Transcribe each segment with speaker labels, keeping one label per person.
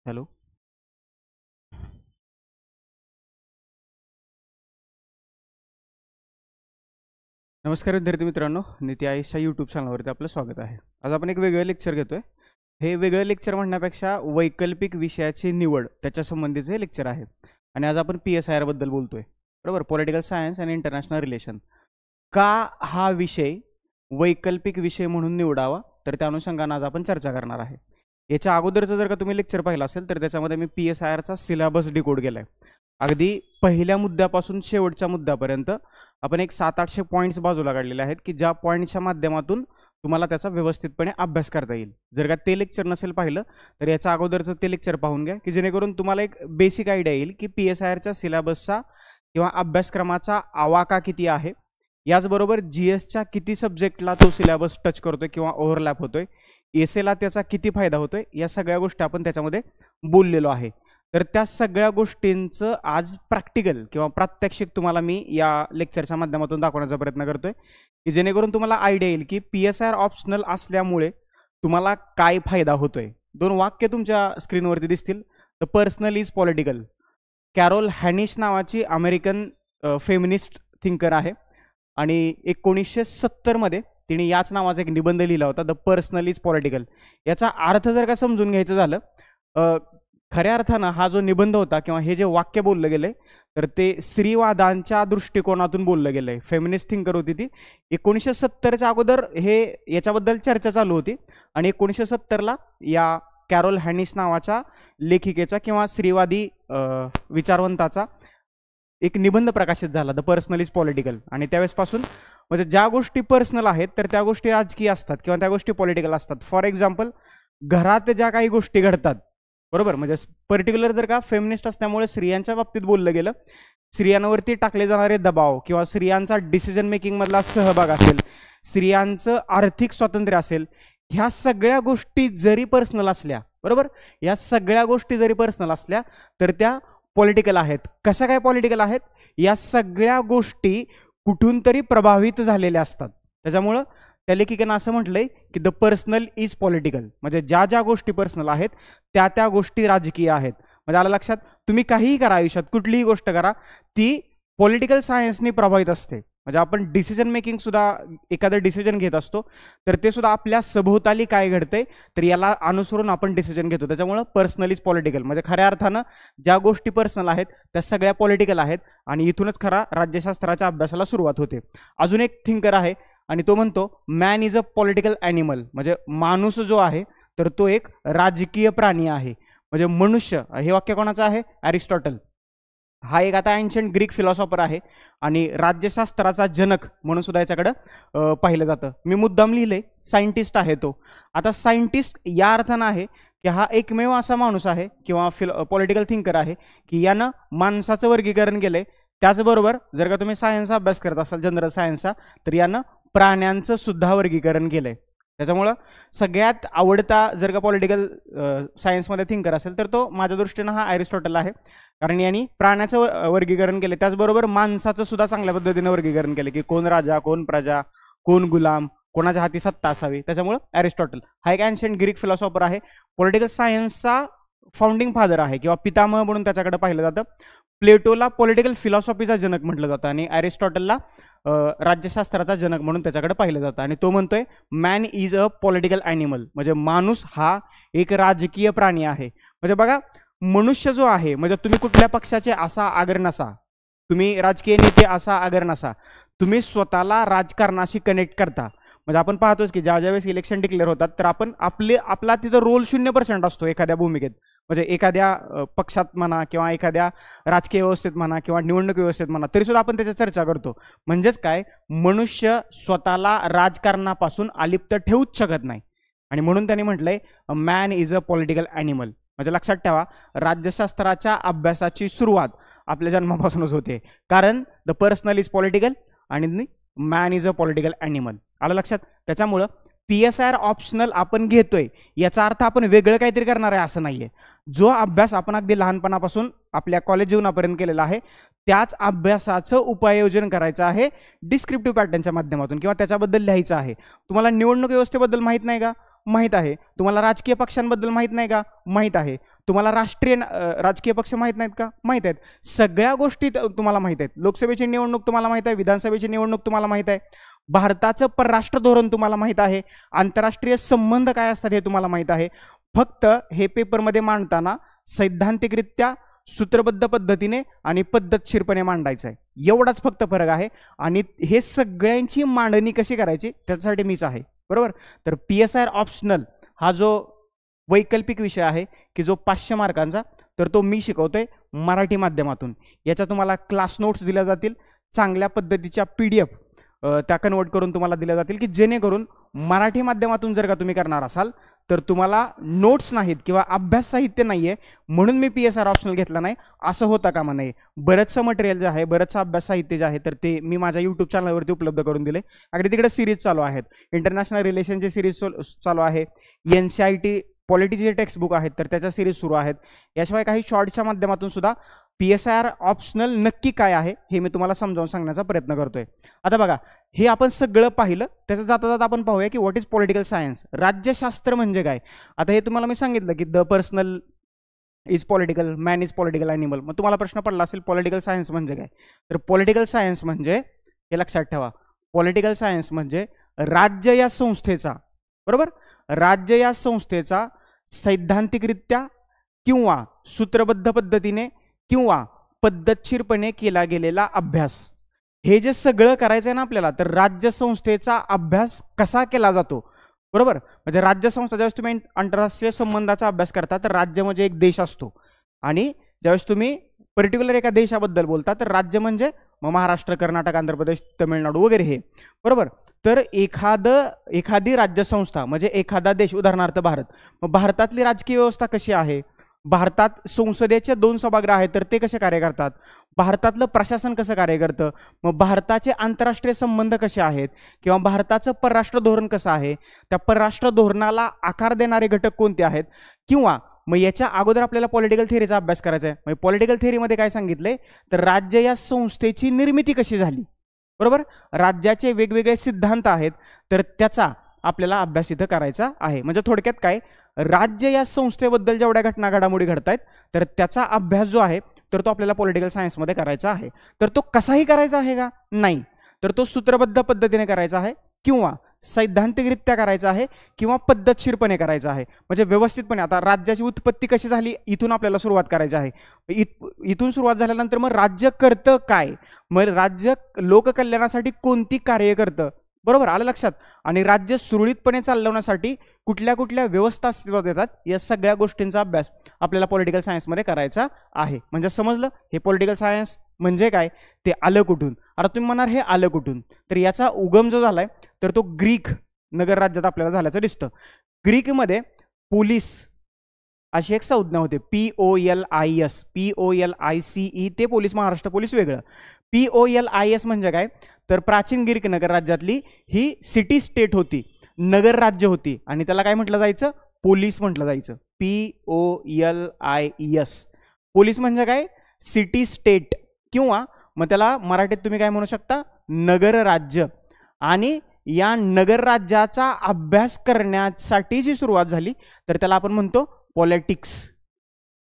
Speaker 1: Hello. नमस्कार विद्यार्थी मित्रांनो, नीती आयुषच्या यूट्यूब चॅनलवरती आपलं स्वागत आहे. आज आपण एक वेगळं लेक्चर घेतोय. हे वेगळं लेक्चर म्हणण्यापेक्षा वैकल्पिक विषयाची निवड त्याच्या संबंधीचे हे लेक्चर आहे. आणि आज आपण PSIR बद्दल बोलतोय, बरोबर. पॉलिटिकल सायन्स आणि इंटरनॅशनल रिलेशन. का हा विषय वैकल्पिक विषय म्हणून निवडावा, तर त्या अनुषंगाने आज आपण चर्चा करणार आहे. याच्या अगोदरचं जर का तुम्ही लेक्चर पाहिलं असेल तर त्याच्यामध्ये मी PSIRचा सिलेबस डिकोड केलाय. अगदी पहिल्या मुद्द्यापासून शेवटच्या मुद्द्यापर्यंत आपण एक 700-800 पॉईंट्स बाजूला काढलेले आहेत की ज्या पॉईंटच्या माध्यमातून तुम्हाला त्याचा व्यवस्थितपणे अभ्यास करता येईल. जर का ते लेक्चर नसेल पाहिलं तर याच्या अगोदरचं ते लेक्चर पाहून घ्या की जेणेकरून तुम्हाला एक बेसिक आयडिया येईल की PSIRच्या सिलेबसचा किंवा अभ्यासक्रमाचा आवाका किती आहे, याचबरोबर GSच्या किती सब्जेक्टला तो सिलेबस टच करतोय किंवा ओव्हरलॅप होतोय, एसएला त्याचा किती फायदा होतोय, या सगळ्या गोष्टी आपण त्याच्यामध्ये बोललेलो आहे. तर त्या सगळ्या गोष्टींचं आज प्रॅक्टिकल किंवा प्रात्यक्षिक तुम्हाला मी या लेक्चरच्या माध्यमातून दाखवण्याचा प्रयत्न करतोय की जेणेकरून तुम्हाला आयडिया येईल की PSIR ऑप्शनल असल्यामुळे तुम्हाला काय फायदा होतोय. दोन वाक्य तुमच्या स्क्रीनवरती दिसतील. The personal is political. Carol Hanisch नावाची अमेरिकन फेमिनिस्ट थिंकर आहे आणि 1970 मध्ये तिने याच नावाचा एक निबंध लिहिला होता, द पर्सनल इज पॉलिटिकल. याचा अर्थ जर का समजून घ्यायचं झालं, खऱ्या अर्थानं हा जो निबंध होता किंवा हे जे वाक्य बोललं गेलंय तर ते स्त्रीवादांच्या दृष्टिकोनातून बोललं गेलंय. फेमिनिस्ट थिंकर होती ती. 1970च्या अगोदर हे याच्याबद्दल चर्चा चालू होती आणि 1970ला या कॅरोल हॅनिश नावाच्या लेखिकेचा किंवा स्त्रीवादी विचारवंताचा एक निबंध प्रकाशित झाला, द पर्सनल इज पॉलिटिकल. आणि त्यावेळेसपासून म्हणजे ज्या गोष्टी पर्सनल आहेत तर त्या गोष्टी राजकीय असतात किंवा त्या गोष्टी पॉलिटिकल असतात. फॉर एक्झाम्पल, घरात ज्या काही गोष्टी घडतात, बरोबर, म्हणजे पर्टिक्युलर जर का फेमिनिस्ट असल्यामुळे स्त्रियांच्या बाबतीत बोललं गेलं, स्त्रियांवरती टाकले जाणारे दबाव किंवा स्त्रियांचा डिसिजन मेकिंग मधला सहभाग असेल, स्त्रियांचं आर्थिक स्वातंत्र्य असेल, ह्या सगळ्या गोष्टी जरी पर्सनल असल्या, बरोबर, या सगळ्या गोष्टी जरी पर्सनल असल्या तर त्या पॉलिटिकल आहेत. कशा काय पॉलिटिकल आहेत? या सगळ्या गोष्टी कुठून तरी प्रभावित झालेल्या असतात. त्याच्यामुळं त्या लेखिकेनं असं म्हटलंय की द पर्सनल इज पॉलिटिकल, म्हणजे ज्या ज्या गोष्टी पर्सनल आहेत त्या त्या गोष्टी राजकीय आहेत. म्हणजे आलं लक्षात, तुम्ही काहीही करा आयुष्यात, कुठलीही गोष्ट करा, ती पॉलिटिकल सायन्सनी प्रभावित असते. म्हणजे आपण डिसिजन मेकिंग सुद्धा, एखादं डिसिजन घेत असतो तर ते सुद्धा आपल्या सभोवताली काय घडतंय तर याला अनुसरून आपण डिसिजन घेतो. त्याच्यामुळं पर्सनल इज पॉलिटिकल म्हणजे खऱ्या अर्थानं ज्या गोष्टी पर्सनल आहेत त्या सगळ्या पॉलिटिकल आहेत आणि इथूनच खरा राज्यशास्त्राच्या अभ्यासाला सुरुवात होते. अजून एक थिंकर आहे आणि तो म्हणतो man is a political animal, म्हणजे माणूस जो आहे तर तो एक राजकीय प्राणी आहे. म्हणजे मनुष्य, हे वाक्य कोणाचं आहे? अरिस्टॉटल. हा एक आता एन्शंट ग्रीक फिलॉसॉफर आहे आणि राज्यशास्त्राचा जनक म्हणून सुद्धा याच्याकडं पाहिलं जातं. मी मुद्दाम लिहिले सायंटिस्ट आहे तो. आता सायंटिस्ट या अर्थानं आहे की हा एकमेव असा माणूस आहे किंवा पॉलिटिकल थिंकर आहे की यानं माणसाचं वर्गीकरण केलंय. त्याचबरोबर जर का तुम्ही सायन्सचा अभ्यास करत असाल, जनरल सायन्सचा, तर यानं प्राण्यांचं सुद्धा वर्गीकरण केलंय. त्याच्यामुळं सगळ्यात आवडता जर का पॉलिटिकल सायन्समध्ये थिंकर असेल तर तो माझ्या दृष्टीनं हा अरिस्टॉटल आहे, कारण यांनी प्राण्याचं वर्गीकरण केले, त्याचबरोबर माणसाचं सुद्धा चांगल्या पद्धतीने वर्गीकरण केले की कोण राजा, कोण प्रजा, कोण गुलाम, कोणाच्या हाती सत्ता असावी. त्याच्यामुळं अरिस्टॉटल हा एक एन्शंट ग्रीक फिलॉसॉफर आहे, पॉलिटिकल सायन्सचा फाउंडिंग फादर आहे किंवा पितामह म्हणून त्याच्याकडे पाहिलं जातं. प्लेटोला पॉलिटिकल फिलॉसॉफीचा जनक म्हटलं जातं आणि अरिस्टॉटलला राज्यशास्त्राचा जनक म्हणून त्याच्याकडे पाहिलं जातं. आणि तो म्हणतोय man is a political animal, म्हणजे माणूस हा एक राजकीय प्राणी आहे. म्हणजे बघा, मनुष्य जो आहे, म्हणजे तुम्ही कुठल्या पक्षाचे असा आगर नसा, तुम्ही राजकीय नेते असा आगर नसा, तुम्ही स्वतःला राजकारणाशी कनेक्ट करता. म्हणजे आपण पाहतोच की ज्या ज्यावेळेस इलेक्शन डिक्लेअर होतात तर आपण आपला तिथं रोल 0% असतो एखाद्या भूमिकेत. म्हणजे एखाद्या पक्षात म्हणा किंवा एखाद्या राजकीय व्यवस्थेत म्हणा किंवा निवडणूक व्यवस्थेत म्हणा, तरी सुद्धा आपण त्याची चर्चा करतो. म्हणजेच काय, मनुष्य स्वतःला राजकारणापासून अलिप्त ठेवूच शकत नाही आणि म्हणून त्यांनी म्हटलंय man is a political animal. म्हणजे लक्षात ठेवा, राज्यशास्त्राच्या अभ्यासाची सुरुवात आपल्या जन्मापासूनच होते, कारण द पर्सनल इज पॉलिटिकल आणि man is a political animal. आलं लक्षात? त्याच्यामुळं PSIR ऑप्शनल आपण घेतोय याचा अर्थ आपण वेगळं काहीतरी करणार आहे असं नाहीये. जो अभ्यास आपण अगदी लहानपणापासून आपल्या कॉलेज जीवनापर्यंत केलेला आहे त्याच अभ्यासाचं उपाययोजन करायचं आहे डिस्क्रिप्टिव्ह पॅटर्नच्या माध्यमातून किंवा त्याच्याबद्दल लिहायचं आहे. तुम्हाला निवडणूक व्यवस्थेबद्दल माहीत नाही का? माहीत आहे. तुम्हाला राजकीय पक्षांबद्दल माहीत नाही का? माहीत आहे. तुम्हाला राजकीय पक्ष माहीत नाहीत का? माहीत आहेत. सगळ्या गोष्टी तुम्हाला माहीत आहेत. लोकसभेची निवडणूक तुम्हाला माहीत आहे, विधानसभेची निवडणूक तुम्हाला माहीत आहे, भारताचं परराष्ट्र धोरण तुम्हाला माहीत आहे, आंतरराष्ट्रीय संबंध काय असतात हे तुम्हाला माहीत आहे. फक्त हे पेपरमध्ये मांडताना सैद्धांतिकरित्या सूत्रबद्ध पद्धतीने आणि पद्धतशीरपणे मांडायचं आहे, एवढाच फक्त फरक आहे. आणि हे सगळ्यांची मांडणी कशी करायची त्याच्यासाठी मीच आहे, बरोबर. तर PSIR ऑप्शनल हा जो वैकल्पिक विषय आहे की जो 500 मार्कांचा, तर तो मी शिकवतोय मराठी माध्यमातून. याच्या तुम्हाला क्लास नोट्स दिल्या जातील, चांगल्या पद्धतीच्या PDF त्या कन्वर्ट करून तुम्हाला दिल्या जातील की जेणेकरून मराठी माध्यमातून जर का तुम्ही करणार असाल तर तुम्हाला नोट्स नाहीत किंवा अभ्यास साहित्य नाहीये म्हणून मी PSIR ऑप्शनल घेतला नाही असं होता कामा नये. बरंचसं मटेरियल जे आहे, बरंचसं अभ्यास साहित्य जे आहे तर ते मी माझ्या YouTube चॅनलवरती उपलब्ध करून दिले. अगदी तिकडे सिरीज चालू आहेत, इंटरनॅशनल रिलेशनचे सिरीज चालू आहे, NCERT पॉलिटीचे टेक्स्टबुक आहेत तर त्याच्या सिरीज सुरू आहेत. याशिवाय काही शॉर्ट्सच्या माध्यमातून सुद्धा PSIR ऑप्शनल नक्की काय आहे हे मी तुम्हाला समजावून सांगण्याचा प्रयत्न करतोय. आता बघा, हे आपण सगळं पाहिलं, त्याचं जाता जाता आपण पाहूया की व्हॉट इज पॉलिटिकल सायन्स, राज्यशास्त्र म्हणजे काय. आता हे तुम्हाला मी सांगितलं की the personal is political, man is political animal. मग तुम्हाला प्रश्न पडला असेल पॉलिटिकल सायन्स म्हणजे काय. तर पॉलिटिकल सायन्स म्हणजे, हे लक्षात ठेवा, पॉलिटिकल सायन्स म्हणजे राज्य या संस्थेचा, बरोबर, राज्य या संस्थेचा सैद्धांतिकरित्या किंवा सूत्रबद्ध पद्धतीने किंवा पद्धतशीरपणे केला गेलेला अभ्यास. हे जे सगळं करायचं आहे ना आपल्याला, तर राज्य संस्थेचा अभ्यास कसा केला जातो, बरोबर. म्हणजे राज्य संस्था, ज्यावेळेस तुम्ही आंतरराष्ट्रीय संबंधाचा अभ्यास करता तर राज्य म्हणजे एक देश असतो, आणि ज्यावेळेस तुम्ही पर्टिक्युलर एका देशाबद्दल बोलता तर राज्य म्हणजे मग महाराष्ट्र, कर्नाटक, आंध्र प्रदेश, तमिळनाडू वगैरे हे, बरोबर. तर एखादी राज्यसंस्था म्हणजे एखादा देश, उदाहरणार्थ भारत. मग भारतातली राजकीय व्यवस्था कशी आहे, भारतात संसदेचे 2 सभागृह आहेत तर ते कसे कार्य करतात, भारतातलं प्रशासन कसं कार्य करतं, मग भारताचे आंतरराष्ट्रीय संबंध कसे आहेत, किंवा भारताचं परराष्ट्र धोरण कसं आहे, त्या परराष्ट्र धोरणाला आकार देणारे घटक कोणते आहेत, किंवा मग याच्या अगोदर आपल्याला पॉलिटिकल थिअरीचा अभ्यास करायचा आहे. मग पॉलिटिकल थिअरीमध्ये काय सांगितलंय, तर राज्य या संस्थेची निर्मिती कशी झाली, बरोबर, राज्याचे वेगवेगळे सिद्धांत आहेत तर त्याचा आपल्याला अभ्यास इथं करायचा आहे. म्हणजे थोडक्यात काय, राज्य या संस्थेबद्दल जेवढ्या घटना घडामोडी घडतायत तर त्याचा अभ्यास जो आहे तर तो आपल्याला पॉलिटिकल सायन्समध्ये करायचा आहे. तर तो कसाही करायचा आहे का, नाही, तर तो सूत्रबद्ध पद्धतीने करायचा आहे किंवा सैद्धांतिकरित्या करायचा आहे किंवा पद्धतशीरपणे करायचा आहे. म्हणजे व्यवस्थितपणे, आता राज्याची उत्पत्ती कशी झाली इथून आपल्याला सुरुवात करायची आहे. इथून सुरुवात झाल्यानंतर मग राज्य करतं काय, मग राज्य लोककल्याणासाठी कोणती कार्य करतं, बरोबर, आलं लक्षात. आणि राज्य सुरळीतपणे चालवण्यासाठी कुठल्या कुठल्या व्यवस्था अस्तित्वात येतात, या सगळ्या गोष्टींचा अभ्यास आपल्याला पॉलिटिकल सायन्समध्ये करायचा आहे. म्हणजे समजलं हे पॉलिटिकल सायन्स म्हणजे काय, ते आलं कुठून. आता तुम्ही म्हणाल हे आलं कुठून, तर याचा उगम जो झालाय तर तो ग्रीक नगर राज्यात आपल्याला झाल्याचं दिसतं. ग्रीकमध्ये पोलीस अशी एक संज्ञा होते, POLIS, POLICE, ते पोलीस, महाराष्ट्र पोलीस वेगळं. POLIS म्हणजे काय, तर प्राचीन ग्रीक नगर राज्यातली ही सिटी स्टेट होती, नगर राज्य होती, आणि त्याला काय म्हटलं जायचं, पोलीस म्हटलं जायचं. POLIS, पोलीस म्हणजे काय, सिटी स्टेट, किंवा मग त्याला मराठीत तुम्ही काय म्हणू शकता, नगर राज्य. आणि या नगर राज्याचा अभ्यास करण्यासाठी जी सुरुवात झाली तर त्याला आपण म्हणतो पॉलिटिक्स.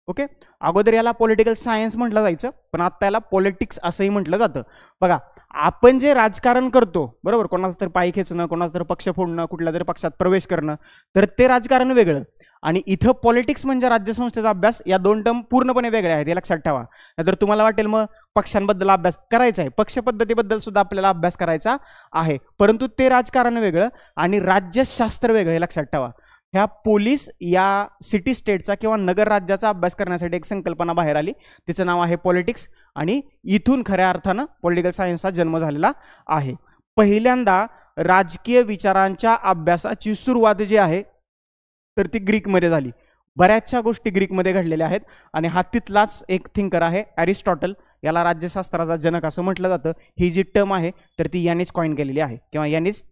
Speaker 1: ओके, अगोदर याला पॉलिटिकल सायन्स म्हटलं जायचं, पण आता याला पॉलिटिक्स असंही म्हटलं जातं. बघा, आपण जे राजकारण करतो, बरोबर, कोणाचं तर पाय खेचणं, कोणाचं तर पक्ष फोडणं, कुठल्या तरी पक्षात प्रवेश करणं, तर ते राजकारण वेगळं. आणि इथं पॉलिटिक्स म्हणजे राज्यसंस्थेचा अभ्यास, या 2 टर्म पूर्णपणे वेगळ्या आहेत, हे लक्षात ठेवा. नाहीतर तुम्हाला वाटेल मग पक्षांबद्दल अभ्यास करायचा आहे, पक्ष पद्धतीबद्दल सुद्धा आपल्याला अभ्यास करायचा आहे, परंतु ते राजकारण वेगळं आणि राज्यशास्त्र वेगळं, हे लक्षात ठेवा. ह्या पोलीस या सिटी स्टेटचा किंवा नगर राज्याचा अभ्यास करण्यासाठी एक संकल्पना बाहेर आली, तिचं नाव आहे पॉलिटिक्स, आणि इथून खऱ्या अर्थानं पॉलिटिकल सायन्सचा जन्म झालेला आहे. पहिल्यांदा राजकीय विचारांच्या अभ्यासाची सुरुवात जी आहे तर ती ग्रीकमध्ये झाली. बऱ्याचशा गोष्टी ग्रीकमध्ये घडलेल्या आहेत, आणि हा तिथलाच एक थिंकर आहे अरिस्टॉटल, याला राज्यशास्त्राचा जनक असं म्हटलं जातं. ही जी टर्म आहे तर ती यांनीच कॉइन केलेली आहे किंवा यांनीच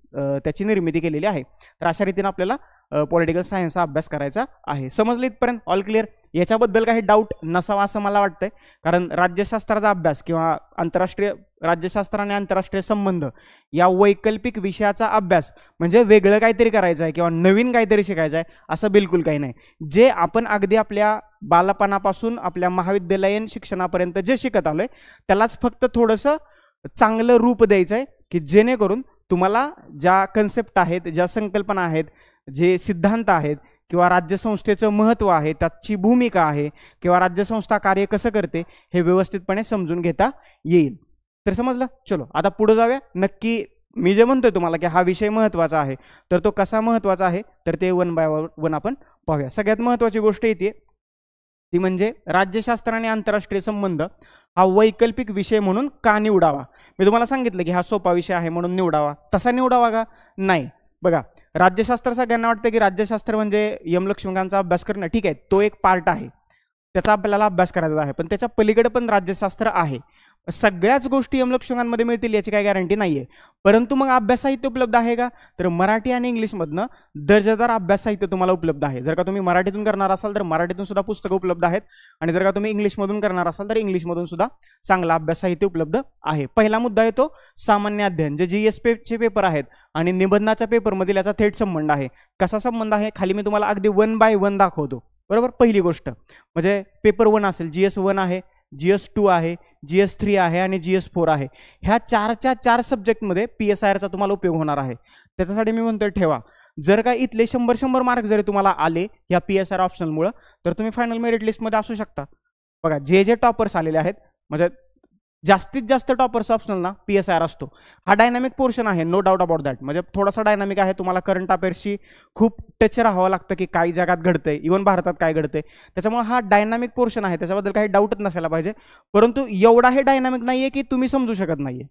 Speaker 1: त्याची निर्मिती केलेली आहे. तर अशा रीतीने आपल्याला पॉलिटिकल सायन्सचा अभ्यास करायचा आहे. समजलं इथपर्यंत? All clear? याच्याबद्दल काही डाऊट नसावा असं मला वाटतंय, कारण राज्यशास्त्राचा अभ्यास किंवा आंतरराष्ट्रीय राज्यशास्त्र आणि आंतरराष्ट्रीय संबंध या वैकल्पिक विषयाचा अभ्यास म्हणजे वेगळं काहीतरी करायचं आहे किंवा नवीन काहीतरी शिकायचं आहे असं बिलकुल काही नाही. जे आपण अगदी आपल्या बालपणापासून आपल्या महाविद्यालयीन शिक्षणापर्यंत जे शिकत आलोय त्यालाच फक्त थोडंसं चांगलं रूप द्यायचं आहे, की जेणेकरून तुम्हाला ज्या कन्सेप्ट आहेत, ज्या संकल्पना आहेत, जे सिद्धांत आहेत किंवा राज्यसंस्थेचं महत्त्व आहे, त्याची भूमिका आहे किंवा राज्यसंस्था कार्य कसं करते हे व्यवस्थितपणे समजून घेता येईल. तर समजलं? चलो आता पुढे जाऊया. नक्की मी जे म्हणतोय तुम्हाला की हा विषय महत्त्वाचा आहे, तर तो कसा महत्त्वाचा आहे तर ते वन बाय वन आपण पाहूया. सगळ्यात महत्त्वाची गोष्ट येते ती म्हणजे राज्यशास्त्र आणि आंतरराष्ट्रीय संबंध हा वैकल्पिक विषय म्हणून का निवडावा. मी तुम्हाला सांगितलं की हा सोपा विषय आहे म्हणून निवडावा. तसा निवडावा का? नाही. बघा, राज्यशास्त्र सगळ्यांना वाटतं की राज्यशास्त्र म्हणजे यमलक्ष्मीकांचा अभ्यास करणं. ठीक आहे, तो एक पार्ट आहे, त्याचा आपल्याला अभ्यास करायचा आहे, पण त्याच्या पलीकडे पण राज्यशास्त्र आहे. सगळ्याच गोष्टी यमलक्ष्मीकांमध्ये मिळतील याची काही गॅरंटी नाहीये. परंतु मग अभ्यास साहित्य उपलब्ध आहे का? तर मराठी आणि इंग्लिशमधनं दर्जेदार अभ्यास साहित्य तुम्हाला उपलब्ध आहे. जर का तुम्ही मराठीतून करणार असाल तर मराठीतून सुद्धा पुस्तकं उपलब्ध आहेत, आणि जर का तुम्ही इंग्लिशमधून करणार असाल तर इंग्लिशमधून सुद्धा चांगला अभ्यास साहित्य उपलब्ध आहे. पहिला मुद्दा येतो सामान्य अध्ययन, जे GS चे पेपर आहेत आणि निबंधाच्या पेपरमधील याचा थेट संबंध आहे. कसा संबंध आहे? खाली मी तुम्हाला अगदी 1 बाय 1 दाखवतो. बरोबर? पहिली गोष्ट म्हणजे पेपर 1 असेल, GS1 आहे, GS2 आहे, GS3 आहे आणि GS4 आहे. ह्या 4 सब्जेक्टमध्ये PSIRचा तुम्हाला उपयोग होणार आहे. त्याच्यासाठी मी म्हणतोय ठेवा. जर का इथले 100 मार्क जरी तुम्हाला आले या PSIR ऑप्शनमुळे तर तुम्ही फायनल मेरिट लिस्टमध्ये असू शकता. बघा, जे टॉपर्स आलेले आहेत म्हणजे जास्तीत जास्त टॉपर्स ऑप्शनल ना PSIR असतो. हा डायनामिक पोर्शन आहे, नो डाऊट अबाउट दॅट. म्हणजे थोडासा डायनामिक आहे. तुम्हाला करंट अफेअर्सशी खूप टच राहावं लागतं की काही जगात घडतंय, इव्हन भारतात काय घडतंय. त्याच्यामुळे हा डायनामिक पोर्शन आहे, त्याच्याबद्दल काही डाऊटच नसायला पाहिजे. परंतु एवढा हे डायनामिक नाहीये की तुम्ही समजू शकत नाहीये.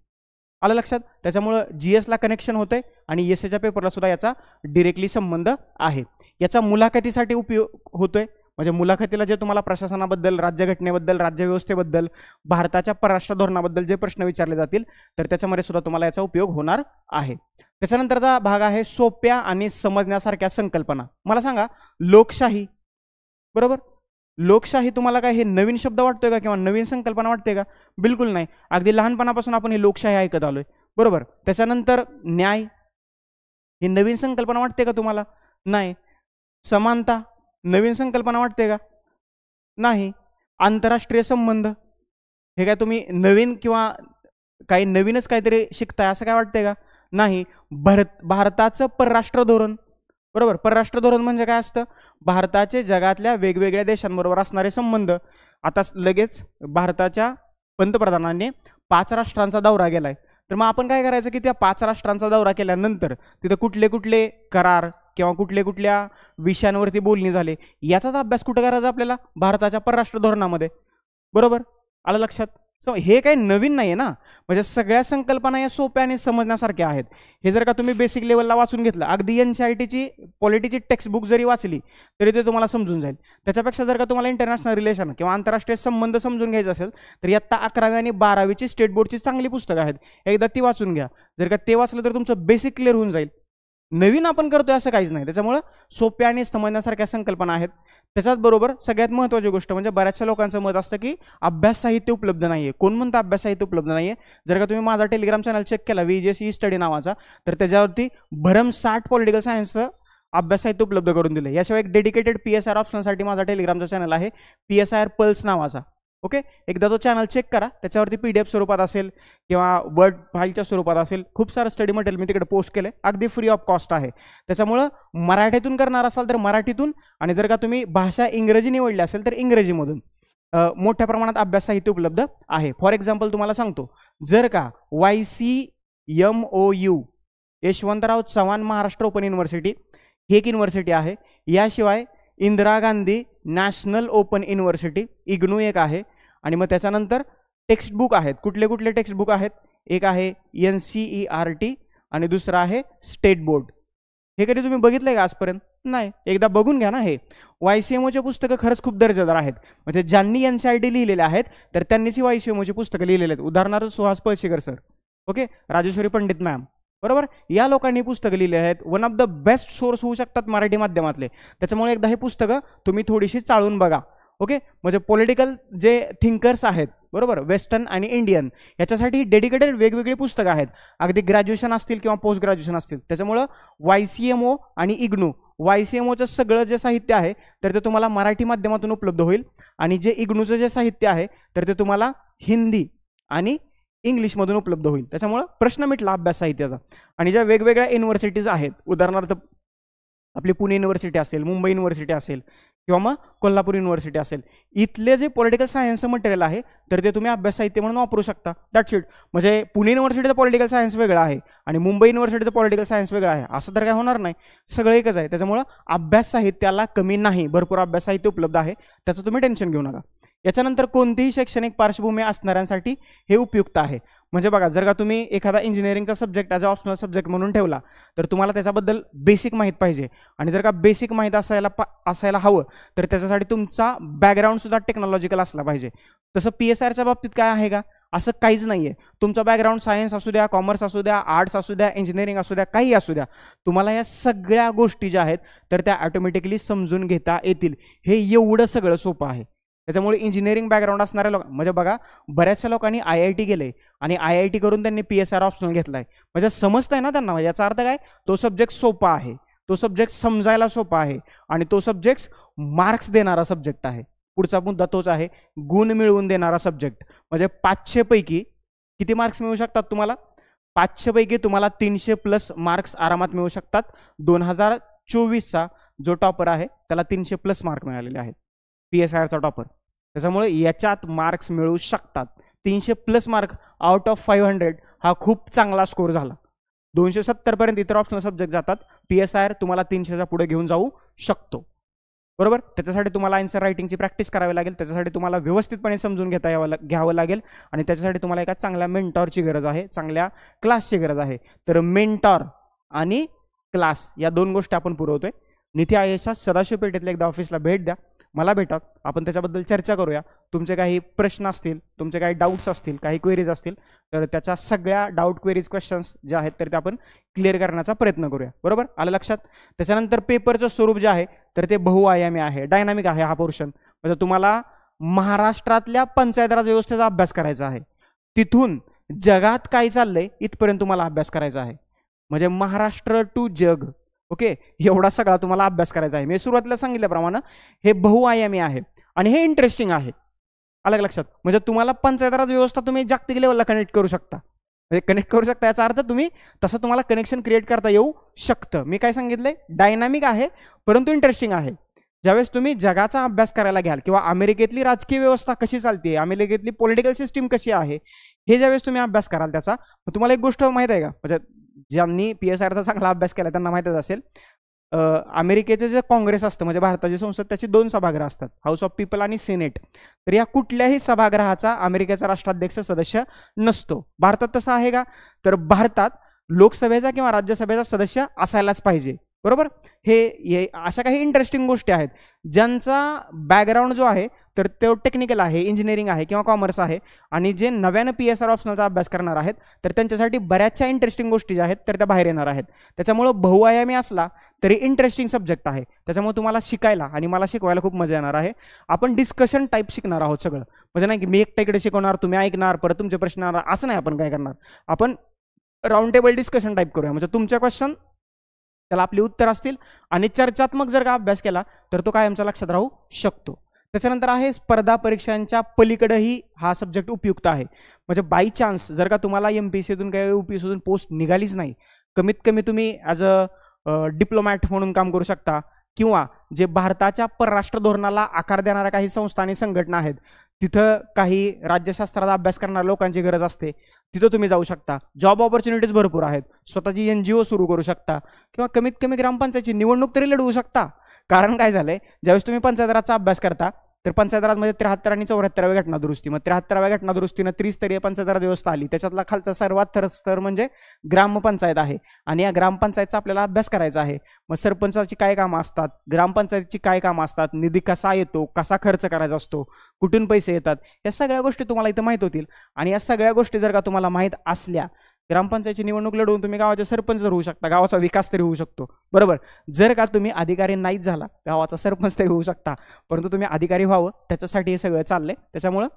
Speaker 1: आलं लक्षात? त्याच्यामुळं GSला कनेक्शन होतंय आणि SAच्या पेपरला सुद्धा याचा डिरेक्टली संबंध आहे. याचा मुलाखतीसाठी उपयोग होतोय. म्हणजे मुलाखतीला जे तुम्हाला प्रशासनाबद्दल, राज्यघटनेबद्दल, राज्यव्यवस्थेबद्दल, भारताच्या परराष्ट्र धोरणाबद्दल जे प्रश्न विचारले जातील तर त्याच्यामध्ये सुद्धा तुम्हाला याचा उपयोग होणार आहे. त्याच्यानंतरचा भाग आहे सोप्या आणि समजण्यासारख्या संकल्पना. मला सांगा, लोकशाही. बरोबर? लोकशाही तुम्हाला काय हे नवीन शब्द वाटतोय का किंवा नवीन संकल्पना वाटते का? बिलकुल नाही. अगदी लहानपणापासून आपण ही लोकशाही ऐकत आलोय. बरोबर? त्याच्यानंतर न्याय ही नवीन संकल्पना वाटते का तुम्हाला? नाही. समानता नवीन संकल्पना वाटते का? नाही. आंतरराष्ट्रीय संबंध हे काय तुम्ही नवीन किंवा काही नवीनच काहीतरी शिकताय असं काय वाटतंय का? नाही. भारताचं परराष्ट्र धोरण. बरोबर? परराष्ट्र धोरण म्हणजे काय असतं? भारताचे जगातल्या वेगवेगळ्या देशांबरोबर असणारे संबंध. आता लगेच भारताच्या पंतप्रधानांनी 5 राष्ट्रांचा दौरा केलाय, तर मग आपण काय करायचं की त्या 5 राष्ट्रांचा दौरा केल्यानंतर तिथं कुठले कुठले करार किंवा कुठल्या विषयांवरती बोलणी झाले याचाच अभ्यास कुठं करायचा आपल्याला? भारताच्या परराष्ट्र धोरणामध्ये. बरोबर? आलं लक्षात? हे काही नवीन नाहीये ना. म्हणजे सगळ्या संकल्पना या सोप्या आणि समजण्यासारख्या आहेत. हे जर का तुम्ही बेसिक लेवलला वाचून घेतलं, अगदी NCERTची पॉलिटीची टेक्स्टबुक जरी वाचली तरी ते तुम्हाला समजून जाईल. त्याच्यापेक्षा जर का तुम्हाला इंटरनॅशनल रिलेशन किंवा आंतरराष्ट्रीय संबंध समजून घ्यायचा असेल तर इयत्ता 11वी आणि 12वीची स्टेट बोर्डची चांगली पुस्तकं आहेत, एकदा ती वाचून घ्या. जर का ते वाचलं तर तुमचं बेसिक क्लिअर होऊन जाईल. नवीन आपण करतोय असं काहीच नाही. त्याच्यामुळे सोप्या आणि समजण्यासारख्या संकल्पना आहेत. त्याच्याच बरोबर सगळ्यात महत्त्वाची गोष्ट म्हणजे बऱ्याचशा लोकांचं मत असतं की अभ्यास साहित्य उपलब्ध नाहीये. कोण म्हणतं अभ्यास साहित्य उपलब्ध नाहीये? जर का तुम्ही माझा टेलिग्राम चॅनल चेक केला VGS E-स्टडी नावाचा, तर त्याच्यावरती भरमसाठ पॉलिटिकल सायन्सचं अभ्यास साहित्य उपलब्ध करून दिले. याशिवाय एक डेडिकेटेड PSIR ऑप्शनसाठी माझा टेलिग्रामचा चॅनल आहे, PSIR पल्स नावाचा. ओके, एकदा तो चॅनल चेक करा. त्याच्यावरती PDF स्वरूपात असेल किंवा वर्ड फाईलच्या स्वरूपात असेल, खूप सारं स्टडी मटेरियल मी तिकडे पोस्ट केले, अगदी फ्री ऑफ कॉस्ट आहे. त्याच्यामुळं मराठीतून करणार असाल तर मराठीतून, आणि जर का तुम्ही भाषा इंग्रजी निवडली असेल तर इंग्रजीमधून मोठ्या प्रमाणात अभ्यास साहित्य उपलब्ध आहे. फॉर एक्झाम्पल तुम्हाला सांगतो, जर का YCMOU Yashwantrao Chavan Maharashtra open university ही एक युनिव्हर्सिटी आहे. याशिवाय Indira Gandhi national open university IGNOU एक आहे. आणि मग त्याच्यानंतर टेक्स्टबुक आहेत. कुठले कुठले टेक्स्टबुक आहेत? एक आहे NCERT आणि दुसरं आहे स्टेट बोर्ड. हे कधी तुम्ही बघितलंय का आजपर्यंत? नाही. एकदा बघून घ्या ना. हे YCMOचे पुस्तकं खरंच खूप दर्जेदार आहेत. म्हणजे ज्यांनी NCERT लिहिलेले आहेत तर त्यांनीच ही YCMOची पुस्तकं लिहिलेली आहेत. उदाहरणार्थ Suhas Palshikar sir, okay, Rajeshwari Pandit ma'am, बरोबर. या लोकांनी पुस्तकं लिहिली आहेत, one of the best source होऊ शकतात मराठी माध्यमातले. त्याच्यामुळे एकदा हे पुस्तकं तुम्ही थोडीशी चाळून बघा. ओके, म्हणजे पॉलिटिकल जे थिंकर्स आहेत, बरोबर, वेस्टर्न आणि इंडियन, याच्यासाठी डेडिकेटेड वेगवेगळी पुस्तकं आहेत, अगदी ग्रॅज्युएशन असतील किंवा पोस्ट ग्रॅज्युएशन असतील. त्याच्यामुळं YCMO आणि इग्नू, YCMOचं सगळं जे साहित्य आहे तर ते तुम्हाला मराठी माध्यमातून उपलब्ध होईल, आणि जे इग्नूचं जे साहित्य आहे तर ते तुम्हाला हिंदी आणि इंग्लिशमधून उपलब्ध होईल. त्याच्यामुळं प्रश्न मिटला अभ्यास साहित्याचा. आणि ज्या वेगवेगळ्या युनिव्हर्सिटीज आहेत, उदाहरणार्थ आपली पुणे युनिव्हर्सिटी असेल, मुंबई युनिव्हर्सिटी असेल किंवा मग कोल्हापूर युनिव्हर्सिटी असेल, इथले जे पॉलिटिकल सायन्सचं मटेरियल आहे तर ते तुम्ही अभ्यास साहित्य म्हणून वापरू शकता. That's it. म्हणजे पुणे युनिव्हर्सिटीचं पॉलिटिकल सायन्स वेगळं आहे आणि मुंबई युनिव्हर्सिटीचं पॉलिटिकल सायन्स वेगळं आहे असं तर काय होणार नाही, सगळं एकच आहे. त्याच्यामुळं अभ्यास साहित्याला कमी नाही, भरपूर अभ्यास साहित्य उपलब्ध आहे, त्याचं तुम्ही टेन्शन घेऊ नका. याच्यानंतर कोणतीही शैक्षणिक पार्श्वभूमी असणाऱ्यांसाठी हे उपयुक्त आहे. म्हणजे बघा, जर का तुम्ही एखादा इंजिनिअरिंगचा subject as a optional subject म्हणून ठेवला तर तुम्हाला त्याच्याबद्दल बेसिक माहीत पाहिजे, आणि जर का बेसिक माहीत असायला हवं तर त्याच्यासाठी तुमचा बॅकग्राऊंडसुद्धा टेक्नॉलॉजिकल असला पाहिजे. तसं PSRच्या बाबतीत काय आहे का, असं काहीच नाही आहे. तुमचा बॅकग्राऊंड सायन्स असू द्या, कॉमर्स असू द्या, आर्ट्स असू द्या, इंजिनिअरिंग असू द्या, काही असू द्या, तुम्हाला या सगळ्या गोष्टी ज्या आहेत तर त्या ऑटोमॅटिकली समजून घेता येतील. हे एवढं सगळं सोपं आहे. त्याच्यामुळे इंजिनिअरिंग बॅकग्राऊंड असणाऱ्या लोक, म्हणजे बघा, बऱ्याचशा लोकांनी IIT गेले आणि IIT करून त्यांनी PSR ऑप्शनल घेतलाय, म्हणजे समजतंय ना त्यांना. याचा अर्थ काय, तो सब्जेक्ट सोपा आहे, तो सब्जेक्ट समजायला सोपा आहे, आणि तो सब्जेक्ट मार्क्स देणारा सब्जेक्ट आहे. पुढचा मुद्दा तोच आहे, गुण मिळवून देणारा सब्जेक्ट. म्हणजे 500 पैकी किती मार्क्स मिळू शकतात तुम्हाला? 500 पैकी तुम्हाला 300+ मार्क्स आरामात मिळू शकतात. 2024चा जो टॉपर आहे त्याला 300+ मार्क मिळालेले आहेत, PSRचा टॉपर. त्याच्यामुळे याच्यात मार्क्स मिळू शकतात. 300+ मार्क आउट ऑफ 500 हा खूप चांगला स्कोर झाला. 270 पर्यंत इतर ऑप्शनल सब्जेक्ट जातात, PSR तुम्हाला 300च्या पुढे घेऊन जाऊ शकतो, बरोबर. त्याच्यासाठी तुम्हाला आन्सर रायटिंगची प्रॅक्टिस करावी लागेल, त्याच्यासाठी तुम्हाला व्यवस्थितपणे समजून घ्यावं लागेल, आणि त्याच्यासाठी तुम्हाला एका चांगल्या मेंटॉरची गरज आहे, चांगल्या क्लासची गरज आहे. तर मेंटॉर आणि क्लास या दोन गोष्टी आपण पुरवतोय. निती IASच्या सदाशिव पेठेतल्या एकदा ऑफिसला भेट द्या, मला भेटा, आपण त्याच्याबद्दल चर्चा करूया. तुमचे काही प्रश्न असतील, तुमचे काही डाऊट्स असतील, काही क्वेरीज असतील तर त्याच्या सगळ्या डाऊट, क्वेरीज, क्वेश्चन्स जे आहेत तर ते आपण क्लिअर करण्याचा प्रयत्न करूया, बरोबर. आलं लक्षात. त्याच्यानंतर पेपरचं स्वरूप जे आहे तर ते बहुआयामी आहे, डायनामिक आहे. हा पोर्शन म्हणजे तुम्हाला महाराष्ट्रातल्या पंचायत राज व्यवस्थेचा अभ्यास करायचा आहे, तिथून जगात काय चाललंय इथपर्यंत तुम्हाला अभ्यास करायचा आहे. म्हणजे महाराष्ट्र टू जग, ओके, एवढा सगळा तुम्हाला अभ्यास करायचा आहे. मी सुरुवातीला सांगितल्याप्रमाणे हे बहुआयामी आहे आणि हे इंटरेस्टिंग आहे. अलग लक्षात. म्हणजे तुम्हाला पंचायत राज व्यवस्था तुम्ही जागतिक लेवलला कनेक्ट करू शकता, म्हणजे कनेक्ट करू शकता याचा अर्थ तुम्ही तसं तुम्हाला कनेक्शन क्रिएट करता येऊ शकतं. मी काय सांगितलंय, डायनामिक आहे परंतु इंटरेस्टिंग आहे. ज्यावेळेस तुम्ही जगाचा अभ्यास करायला घ्याल किंवा अमेरिकेतली राजकीय व्यवस्था कशी चालते, अमेरिकेतली पॉलिटिकल सिस्टीम कशी आहे, हे ज्यावेळेस तुम्ही अभ्यास कराल त्याचा, तुम्हाला एक गोष्ट माहित आहे का, म्हणजे ज्यांनी PSRचा चांगला अभ्यास केला त्यांना माहितच असेल, अमेरिकेचे जे काँग्रेस असतं म्हणजे भारताची संसद, त्याची 2 सभागृह असतात, हाऊस ऑफ पीपल आणि सेनेट. तर या कुठल्याही सभागृहाचा अमेरिकेचा राष्ट्राध्यक्ष सदस्य नसतो. भारतात तसं आहे का, तर भारतात लोकसभेचा किंवा राज्यसभेचा सदस्य असायलाच पाहिजे, बरोबर. हे अशा काही इंटरेस्टिंग गोष्टी आहेत ज्यांचा बॅकग्राऊंड जो आहे तर तो टेक्निकल आहे, इंजिनिअरिंग आहे किंवा कॉमर्स आहे, आणि जे नव्यानं PSR ऑप्शनलचा अभ्यास करणार आहेत तर त्यांच्यासाठी बऱ्याचशा इंटरेस्टिंग गोष्टी ज्या आहेत तर त्या बाहेर येणार आहेत. त्याच्यामुळं बहुआयामी असला तरी इंटरेस्टिंग सब्जेक्ट आहे, त्याच्यामुळे तुम्हाला शिकायला आणि मला शिकवायला खूप मजा येणार आहे. आपण डिस्कशन टाईप शिकणार आहोत सगळं, म्हणजे नाही की मी एकटा इकडे शिकवणार, तुम्ही ऐकणार, परत तुमचे प्रश्न येणार, असं नाही. आपण काय करणार, आपण राऊंड टेबल डिस्कशन टाईप करूया. म्हणजे तुमच्या क्वेश्चन त्याला आपली उत्तर असतील, आणि चर्चात्मक जर का अभ्यास केला तर तो कायमचा लक्षात राहू शकतो. त्याच्यानंतर आहे स्पर्धा परीक्षांच्या पलीकडेही हा सब्जेक्ट उपयुक्त आहे. म्हणजे बाय चान्स जर का तुम्हाला MPSCतून काही UPSCतून पोस्ट निघालीच नाही, कमीत कमी तुम्ही ॲज अ डिप्लोमॅट म्हणून काम करू शकता, किंवा जे भारताच्या परराष्ट्र धोरणाला आकार देणाऱ्या काही संस्था आणि संघटना आहेत तिथं काही राज्यशास्त्राचा अभ्यास करणाऱ्या लोकांची गरज असते, तिथं तुम्ही जाऊ शकता. जॉब ऑपॉर्च्युनिटीज भरपूर आहेत, स्वतःची NGO सुरू करू शकता, किंवा कमीत कमी ग्रामपंचायतची निवडणूक तरी लढवू शकता. कारण काय झालंय, ज्यावेळेस तुम्ही पंचायत राजचा अभ्यास करता तर पंचायत राजमध्ये 73 आणि 74व्या घटना दुरुस्ती, मग 73व्या घटना दुरुस्तीनं त्रिस्तरीय पंचायत राज व्यवस्था आली, त्याच्यातला खालचा सर्वात थर स्तर म्हणजे ग्रामपंचायत आहे, आणि या ग्रामपंचायतचा आपल्याला अभ्यास करायचा आहे. मग सरपंचाची काय कामं असतात, ग्रामपंचायतीची काय कामं असतात, निधी कसा येतो, कसा खर्च करायचा असतो, कुठून पैसे येतात, या सगळ्या गोष्टी तुम्हाला इथं माहीत होतील. आणि या सगळ्या गोष्टी जर का तुम्हाला माहीत असल्या ग्रामपंचायतची निवडणूक लढवून तुम्ही गावाचे सरपंच होऊ शकता, गावाचा विकास तरी होऊ शकतो, बरोबर. जर का तुम्ही अधिकारी नाहीच झाला, गावाचा सरपंच तरी होऊ शकता, परंतु तुम्ही अधिकारी व्हावं त्याच्यासाठी हे सगळं चाललंय. त्याच्यामुळं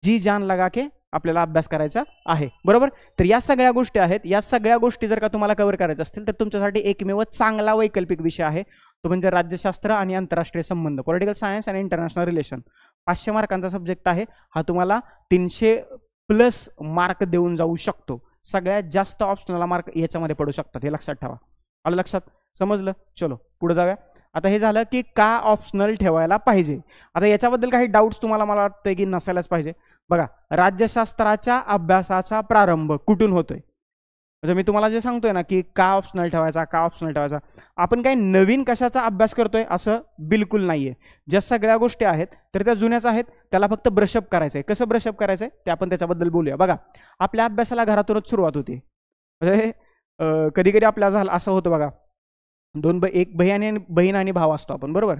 Speaker 1: जी जान लगा के आपल्याला अभ्यास करायचा आहे, बरोबर. तर या सगळ्या गोष्टी आहेत. या सगळ्या गोष्टी जर का तुम्हाला कव्हर करायच्या असतील तर तुमच्यासाठी एकमेव चांगला वैकल्पिक विषय आहे, तो म्हणजे राज्यशास्त्र आणि आंतरराष्ट्रीय संबंध, पॉलिटिकल सायन्स आणि इंटरनॅशनल रिलेशन. 500 मार्कांचा सब्जेक्ट आहे हा. तुम्हाला 300+ मार्क देऊन जाऊ शकतो. सगळ्यात जास्त ऑप्शनल मार्क याच्यामध्ये पडू शकतात, हे लक्षात ठेवा. आलं लक्षात? समजलं? चलो पुढे जाऊया. आता हे झालं की का ऑप्शनल ठेवायला पाहिजे. आता याच्याबद्दल काही डाऊट्स तुम्हाला मला वाटतंय की नसायलाच पाहिजे. बघा, राज्यशास्त्राच्या अभ्यासाचा प्रारंभ कुठून होतोय? म्हणजे मी तुम्हाला जे सांगतोय ना की का ऑप्शनल ठेवायचा, का ऑप्शनल ठेवायचा, आपण काही नवीन कशाचा अभ्यास करतोय असं बिलकुल नाहीये. ज्या सगळ्या गोष्टी आहेत तर त्या जुन्याच आहेत, त्याला फक्त ब्रशअप करायचंय. कसं ब्रशअप करायचंय ते आपण त्याच्याबद्दल बोलूया. बघा, आपल्या अभ्यासाला घरातूनच सुरुवात होते. म्हणजे कधी कधी आपल्या झालं असं होतं बघा, एक बहीण आणि भाव असतो आपण, बरोबर.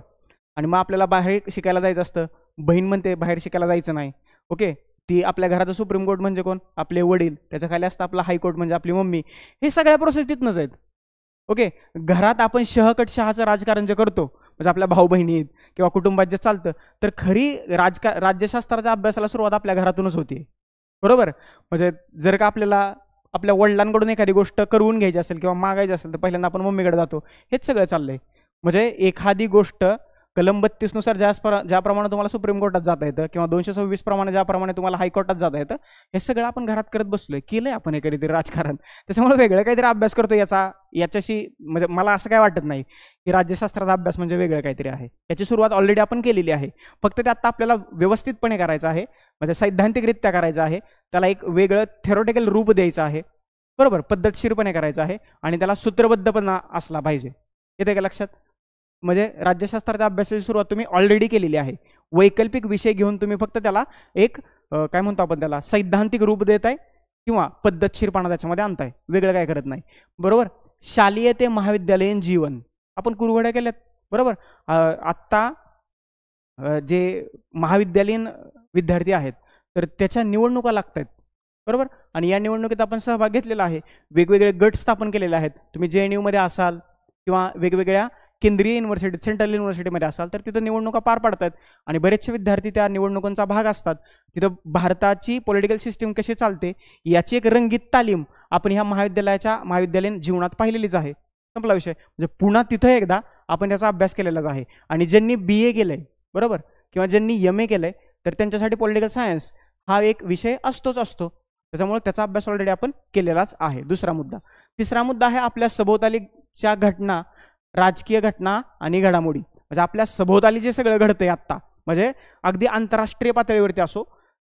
Speaker 1: आणि मग आपल्याला बाहेर शिकायला जायचं असतं, बहीण म्हणते बाहेर शिकायला जायचं नाही. ओके, ती आपल्या घराचं सुप्रीम कोर्ट म्हणजे कोण? आपले वडील. त्याच्या खाली असतं आपला हायकोर्ट म्हणजे आपली मम्मी. हे सगळ्या प्रोसेस तिथनंच आहेत. ओके, घरात आपण शहाचं राजकारण जे करतो, म्हणजे आपल्या भाऊ बहिणीत किंवा कुटुंबात जे चालतं, तर खरी राज्यशास्त्राच्या अभ्यासाला सुरुवात आपल्या घरातूनच होती, बरोबर. म्हणजे जर का आपल्याला आपल्या वडिलांकडून एखादी गोष्ट करून घ्यायची असेल किंवा मागायची असेल तर पहिल्यांदा आपण मम्मीकडे जातो. हेच सगळं चाललंय. म्हणजे एखादी गोष्ट कलम 32 नुसार ज्याप्रमाणे तुम्हाला सुप्रीम कोर्टात जाता येतं किंवा 226 प्रमाणे ज्याप्रमाणे तुम्हाला हायकोर्टात जाता येतं, हे सगळं आपण घरात करत बसलोय. केलंय आपण हे कधीतरी राजकारण. त्याच्यामुळे वेगळं काहीतरी अभ्यास करतो याच्याशी म्हणजे मला असं काय वाटत नाही की राज्यशास्त्राचा अभ्यास म्हणजे वेगळं काहीतरी आहे. याची सुरुवात ऑलरेडी आपण केलेली आहे. फक्त ते आता आपल्याला व्यवस्थितपणे करायचं आहे, म्हणजे सैद्धांतिकरित्या करायचं आहे. त्याला एक वेगळं थेरोटिकल रूप द्यायचं आहे, बरोबर. पद्धतशीरपणे करायचं आहे आणि त्याला सूत्रबद्धपणा असला पाहिजे. येते का लक्षात? म्हणजे राज्यशास्त्राच्या अभ्यासाची सुरुवात तुम्ही ऑलरेडी केलेली आहे. वैकल्पिक विषय घेऊन तुम्ही फक्त त्याला एक काय म्हणतो आपण त्याला सैद्धांतिक रूप देत आहे किंवा पद्धतशीरपणा त्याच्यामध्ये आणताय, वेगळं काय करत नाही, बरोबर. शालेय ते महाविद्यालयीन जीवन आपण कुरघोड्या केल्यात, बरोबर. आत्ता जे महाविद्यालयीन विद्यार्थी आहेत तर त्याच्या निवडणुका लागत आहेत, बरोबर. आणि या निवडणुकीत आपण सहभाग घेतलेला आहे. वेगवेगळे गट स्थापन केलेले आहेत. तुम्ही JNU मध्ये असाल किंवा वेगवेगळ्या केंद्रीय युनिव्हर्सिटी, सेंट्रल युनिव्हर्सिटीमध्ये असाल तर तिथं निवडणुका पार पाडतात आणि बरेचसे विद्यार्थी त्या निवडणुकांचा भाग असतात. तिथं भारताची पॉलिटिकल सिस्टीम कशी चालते याची एक रंगीत तालीम आपण ह्या महाविद्यालयीन जीवनात पाहिलेलीच आहे. संपला विषय. म्हणजे पुन्हा तिथं एकदा आपण त्याचा अभ्यास केलेलाच आहे. आणि ज्यांनी BA केलंय, बरोबर, किंवा ज्यांनी MA केलंय तर त्यांच्यासाठी पॉलिटिकल सायन्स हा एक विषय असतोच असतो. त्याच्यामुळे त्याचा अभ्यास ऑलरेडी आपण केलेलाच आहे. दुसरा मुद्दा. तिसरा मुद्दा आहे आपल्या सभोवतालीच्या घटना, राजकीय घटना आणि घडामोडी. म्हणजे आपल्या सभोवताली जे सगळं घडतंय आत्ता, म्हणजे अगदी आंतरराष्ट्रीय पातळीवरती असो,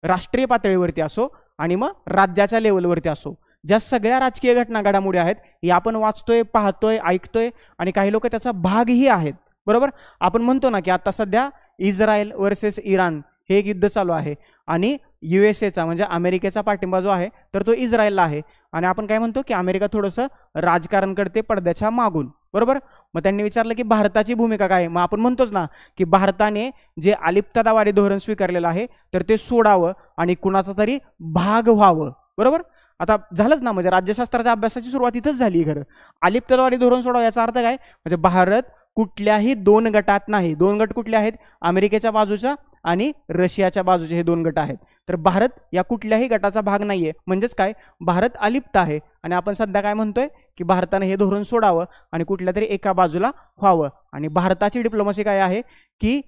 Speaker 1: राष्ट्रीय पातळीवरती असो आणि मग राज्याच्या लेवलवरती असो, ज्या सगळ्या राजकीय घटना घडामोडी आहेत या आपण वाचतोय, पाहतोय, ऐकतोय आणि काही लोक त्याचा भागही आहेत, बरोबर. आपण म्हणतो ना की आता सध्या इस्रायल वर्सेस इराण हे एक युद्ध चालू आहे आणि USA म्हणजे अमेरिकेचा पाठिंबा जो आहे तर तो इस्रायलला आहे. आणि आपण काय म्हणतो की अमेरिका थोडंसं राजकारण करते पडद्याच्या मागून, बरोबर. मग त्यांनी विचारलं की भारताची भूमिका काय. मग आपण म्हणतोच ना की भारताने जे अलिप्ततावादी धोरण स्वीकारलेलं आहे तर ते सोडावं आणि कुणाचा तरी भाग व्हावं, बरोबर. आता झालंच ना, म्हणजे राज्यशास्त्राच्या अभ्यासाची सुरुवात इथंच झाली. खरं अलिप्ततावादी धोरण सोडावं याचा अर्थ काय, म्हणजे भारत कुठल्याही दोन गटात नाही. दोन गट कुठले आहेत? अमेरिकेच्या बाजूच्या आणि रशियाच्या बाजूचे हे दोन गट आहेत. तर भारत या कुठल्याही गटाचा भाग नाहीये. म्हणजेच काय, भारत अलिप्त आहे. आणि आपण सध्या काय म्हणतोय की भारताने हे धोरण सोडावं आणि कुठल्या तरी एका बाजूला व्हावं. आणि भारताची डिप्लोमसी काय आहे की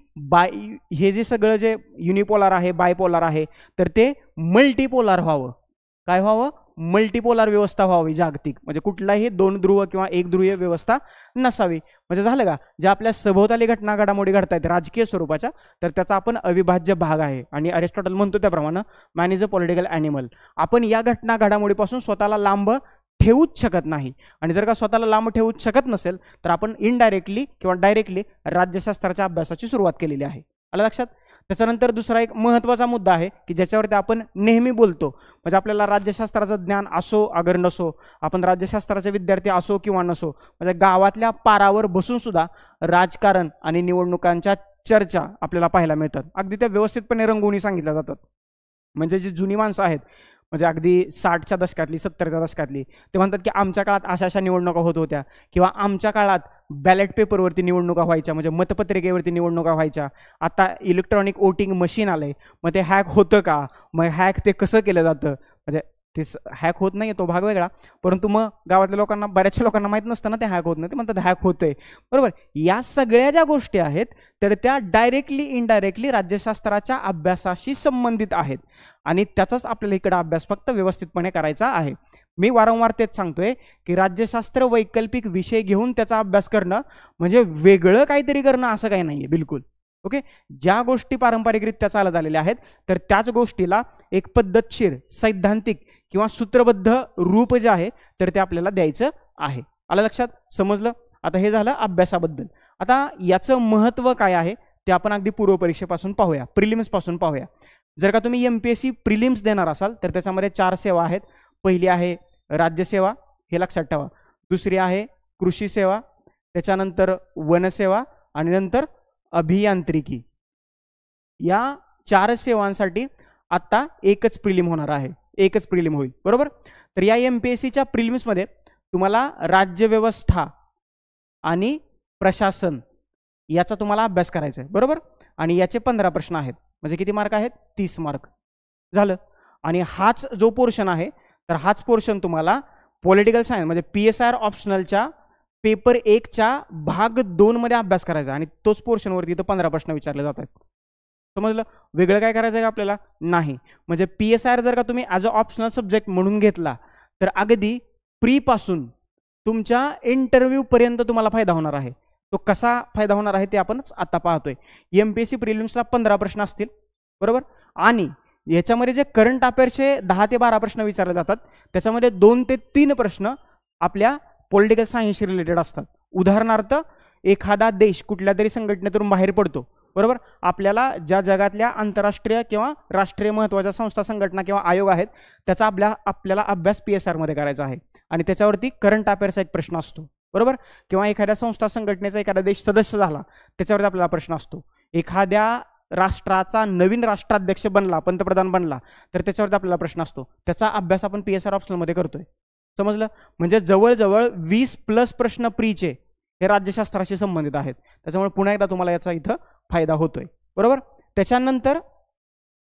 Speaker 1: हे जे सगळं जे युनिपोलार आहे, बायपोलार आहे, तर ते मल्टीपोलार व्हावं. काय व्हावं? मल्टीपोलार व्यवस्था व्हावी जागतिक. म्हणजे कुठलाही दोन ध्रुव किंवा एक ध्रुवीय व्यवस्था नसावी. म्हणजे झालं का, ज्या आपल्या सभोवताली घटना घडामोडी घडतायत राजकीय स्वरूपाच्या, तर त्याचा आपण अविभाज्य भाग आहे. आणि अरिस्टॉटल म्हणतो त्याप्रमाणे man is a political animal. आपण या घटना घडामोडीपासून स्वतःला लांब ठेवूच शकत नाही. आणि जर का स्वतःला लांब ठेवूच शकत नसेल तर आपण इनडायरेक्टली किंवा डायरेक्टली राज्यशास्त्राच्या अभ्यासाची सुरुवात केलेली आहे. आलं लक्षात? त्याच्यानंतर दुसरा एक महत्त्वाचा मुद्दा आहे की ज्याच्यावरती आपण नेहमी बोलतो. म्हणजे आपल्याला राज्यशास्त्राचं ज्ञान असो अगर नसो, आपण राज्यशास्त्राचे विद्यार्थी असो किंवा नसो, म्हणजे गावातल्या पारावर बसून सुद्धा राजकारण आणि निवडणुकांच्या चर्चा आपल्याला पाहायला मिळतात. अगदी त्या व्यवस्थितपणे रंगवून सांगितल्या जातात. म्हणजे जी जुनी माणसं आहेत, म्हणजे अगदी 60च्या दशकातली 70च्या दशकातली, ते म्हणतात की आमच्या काळात अशा अशा निवडणुका होत होत्या, किंवा आमच्या काळात बॅलेट पेपरवरती निवडणुका व्हायच्या, म्हणजे मतपत्रिकेवरती निवडणुका व्हायच्या. आता इलेक्ट्रॉनिक वोटिंग मशीन आलंय, मग ते हॅक होतं का, मग हॅक ते कसं केलं जातं, म्हणजे ते हॅक होत नाही तो भाग वेगळा, परंतु मग गावातल्या लोकांना, बऱ्याचशा लोकांना माहीत नसतं ना ते हॅक होत नाही, ते म्हणतात हॅक होतंय, बरोबर. या सगळ्या ज्या गोष्टी आहेत तर त्या डायरेक्टली इनडायरेक्टली राज्यशास्त्राच्या अभ्यासाशी संबंधित आहेत, आणि त्याचाच आपल्याला इकडे अभ्यास फक्त व्यवस्थितपणे करायचा आहे. मी वारंवार तेच सांगतोय की राज्यशास्त्र वैकल्पिक विषय घेऊन त्याचा अभ्यास करणं म्हणजे वेगळं काहीतरी करणं असं काही नाहीये बिलकुल. ओके, ज्या गोष्टी पारंपरिकरित्या चालत आलेल्या आहेत तर त्याच गोष्टीला एक पद्धतशीर, सैद्धांतिक किंवा सूत्रबद्ध रूप जे आहे तर ते आपल्याला द्यायचं आहे. आलं लक्षात, समजलं. आता हे झालं अभ्यासाबद्दल. आता याचं महत्त्व काय आहे ते आपण अगदी पूर्वपरीक्षेपासून पाहूया, प्रिलिम्स पासून पाहूया. जर का तुम्ही MPSC प्रिलिम्स देणार असाल तर त्याच्यामध्ये 4 सेवा आहेत. पहिली आहे राज्यसेवा, हे लक्षात ठेवा. दुसरी आहे कृषी सेवा, त्याच्यानंतर वनसेवा, आणि नंतर अभियांत्रिकी. या 4 सेवांसाठी आता एकच प्रिलिम होणार आहे, एकच प्रिलिम होईल, बरोबर. तर या MPSCच्या प्रिलिम्समध्ये तुम्हाला राज्यव्यवस्था आणि प्रशासन याचा तुम्हाला अभ्यास करायचा आहे, बरोबर. आणि याचे 15 प्रश्न आहेत, म्हणजे किती मार्क आहेत, 30 मार्क झालं. आणि हाच जो पोर्शन आहे तर हाच पोर्शन तुम्हाला पॉलिटिकल सायन्स म्हणजे PSR ऑप्शनलच्या पेपर 1च्या भाग 2 मध्ये अभ्यास करायचा, आणि तोच पोर्शनवरती इथं 15 प्रश्न विचारले जातात. समजलं. वेगळं काय करायचं आहे का आपल्याला, नाही. म्हणजे PSR जर का तुम्ही ॲज अ ऑप्शनल सब्जेक्ट म्हणून घेतला तर अगदी प्री पासून तुमच्या इंटरव्ह्यू पर्यंत तुम्हाला फायदा होणार आहे. तो कसा फायदा होणार आहे ते आपणच आता पाहतोय. MPSC प्रिलिम्सला 15 प्रश्न असतील, बरोबर. आणि याच्यामध्ये जे करंट अफेअर्सचे 10 ते 12 प्रश्न विचारले जातात त्याच्यामध्ये 2 ते 3 प्रश्न आपल्या पॉलिटिकल सायन्सशी रिलेटेड असतात. उदाहरणार्थ, एखादा देश कुठल्या तरी संघटनेतून बाहेर पडतो, बरोबर. आपल्याला ज्या जगातल्या आंतरराष्ट्रीय किंवा राष्ट्रीय महत्त्वाच्या संस्था, संघटना किंवा आयोग आहेत त्याचा आपल्याला अभ्यास PSR मध्ये करायचा आहे, आणि त्याच्यावरती करंट अफेअर्सचा एक प्रश्न असतो, बरोबर. किंवा एखाद्या संस्था, संघटनेचा एखादा देश सदस्य झाला त्याच्यावरती आपल्याला प्रश्न असतो. एखाद्या राष्ट्राचा नवीन राष्ट्राध्यक्ष बनला, पंतप्रधान बनला तर त्याच्यावरती आपल्याला प्रश्न असतो. त्याचा अभ्यास आपण PSR ऑप्शनलमध्ये करतोय. समजलं. म्हणजे जवळजवळ 20+ प्रश्न प्रीचे हे राज्यशास्त्राशी संबंधित आहेत. त्याच्यामुळे पुन्हा एकदा तुम्हाला याचा इथं फायदा होतोय, बरोबर. त्याच्यानंतर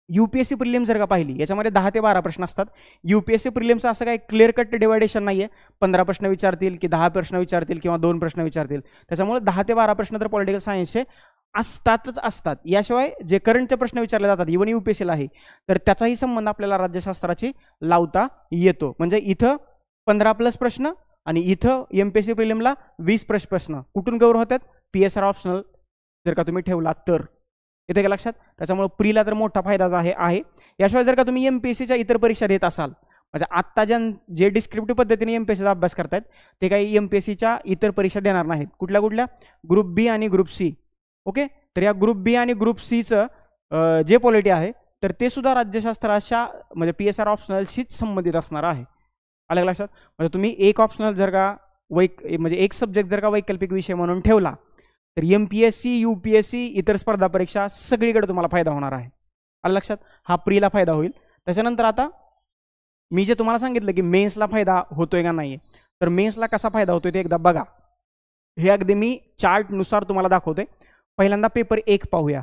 Speaker 1: UPSC प्रिलिम्स जर का पाहिली याच्यामध्ये 10 ते 12 प्रश्न असतात. UPSC प्रिलिम्सचं असं काही क्लिअर कट डिवायडेशन नाहीये, 15 प्रश्न विचारतील की 10 प्रश्न विचारतील किंवा 2 प्रश्न विचारतील. त्याच्यामुळे 10 ते 12 प्रश्न तर पॉलिटिकल सायन्सचे असतातच असतात. याशिवाय जे करंटचे प्रश्न विचारले जातात इव्हन UPSCला आहे तर त्याचाही संबंध आपल्याला राज्यशास्त्राची लावता येतो. म्हणजे इथं 15+ प्रश्न आणि इथं MPSC प्रिलिमला 20+ प्रश्न कुठून कव्हर होतात, PSR ऑप्शनल जर का तुम्ही ठेवला तर. येते का लक्षात. त्याच्यामुळे प्रीला तर मोठा फायदा आहे. याशिवाय जर का तुम्ही MPSCच्या इतर परीक्षा देत असाल, म्हणजे आत्ता जे डिस्क्रिप्टिव्ह पद्धतीने MPSCचा अभ्यास करतायत ते काही MPSCच्या इतर परीक्षा देणार नाहीत. कुठल्या ग्रुप B आणि ग्रुप C. ओके, तर या ग्रुप B आणि ग्रुप Cचं जे पॉलिटी आहे तर ते सुद्धा राज्यशास्त्राच्या म्हणजे PSR ऑप्शनलशीच संबंधित असणार आहे. आलं लक्षात. म्हणजे तुम्ही एक ऑप्शनल जर का म्हणजे एक सब्जेक्ट जर का वैकल्पिक विषय म्हणून ठेवला तर MPSC, UPSC, इतर स्पर्धा परीक्षा सगळीकडे तुम्हाला फायदा होणार आहे. आलं लक्षात. हा प्रीला फायदा होईल. त्याच्यानंतर आता मी जे तुम्हाला सांगितलं की मेन्सला फायदा होतोय का नाही, तर मेन्सला कसा फायदा होतोय ते एकदा बघा. हे अगदी मी चार्टनुसार तुम्हाला दाखवतोय. पहिल्यांदा पेपर 1 पाहूया,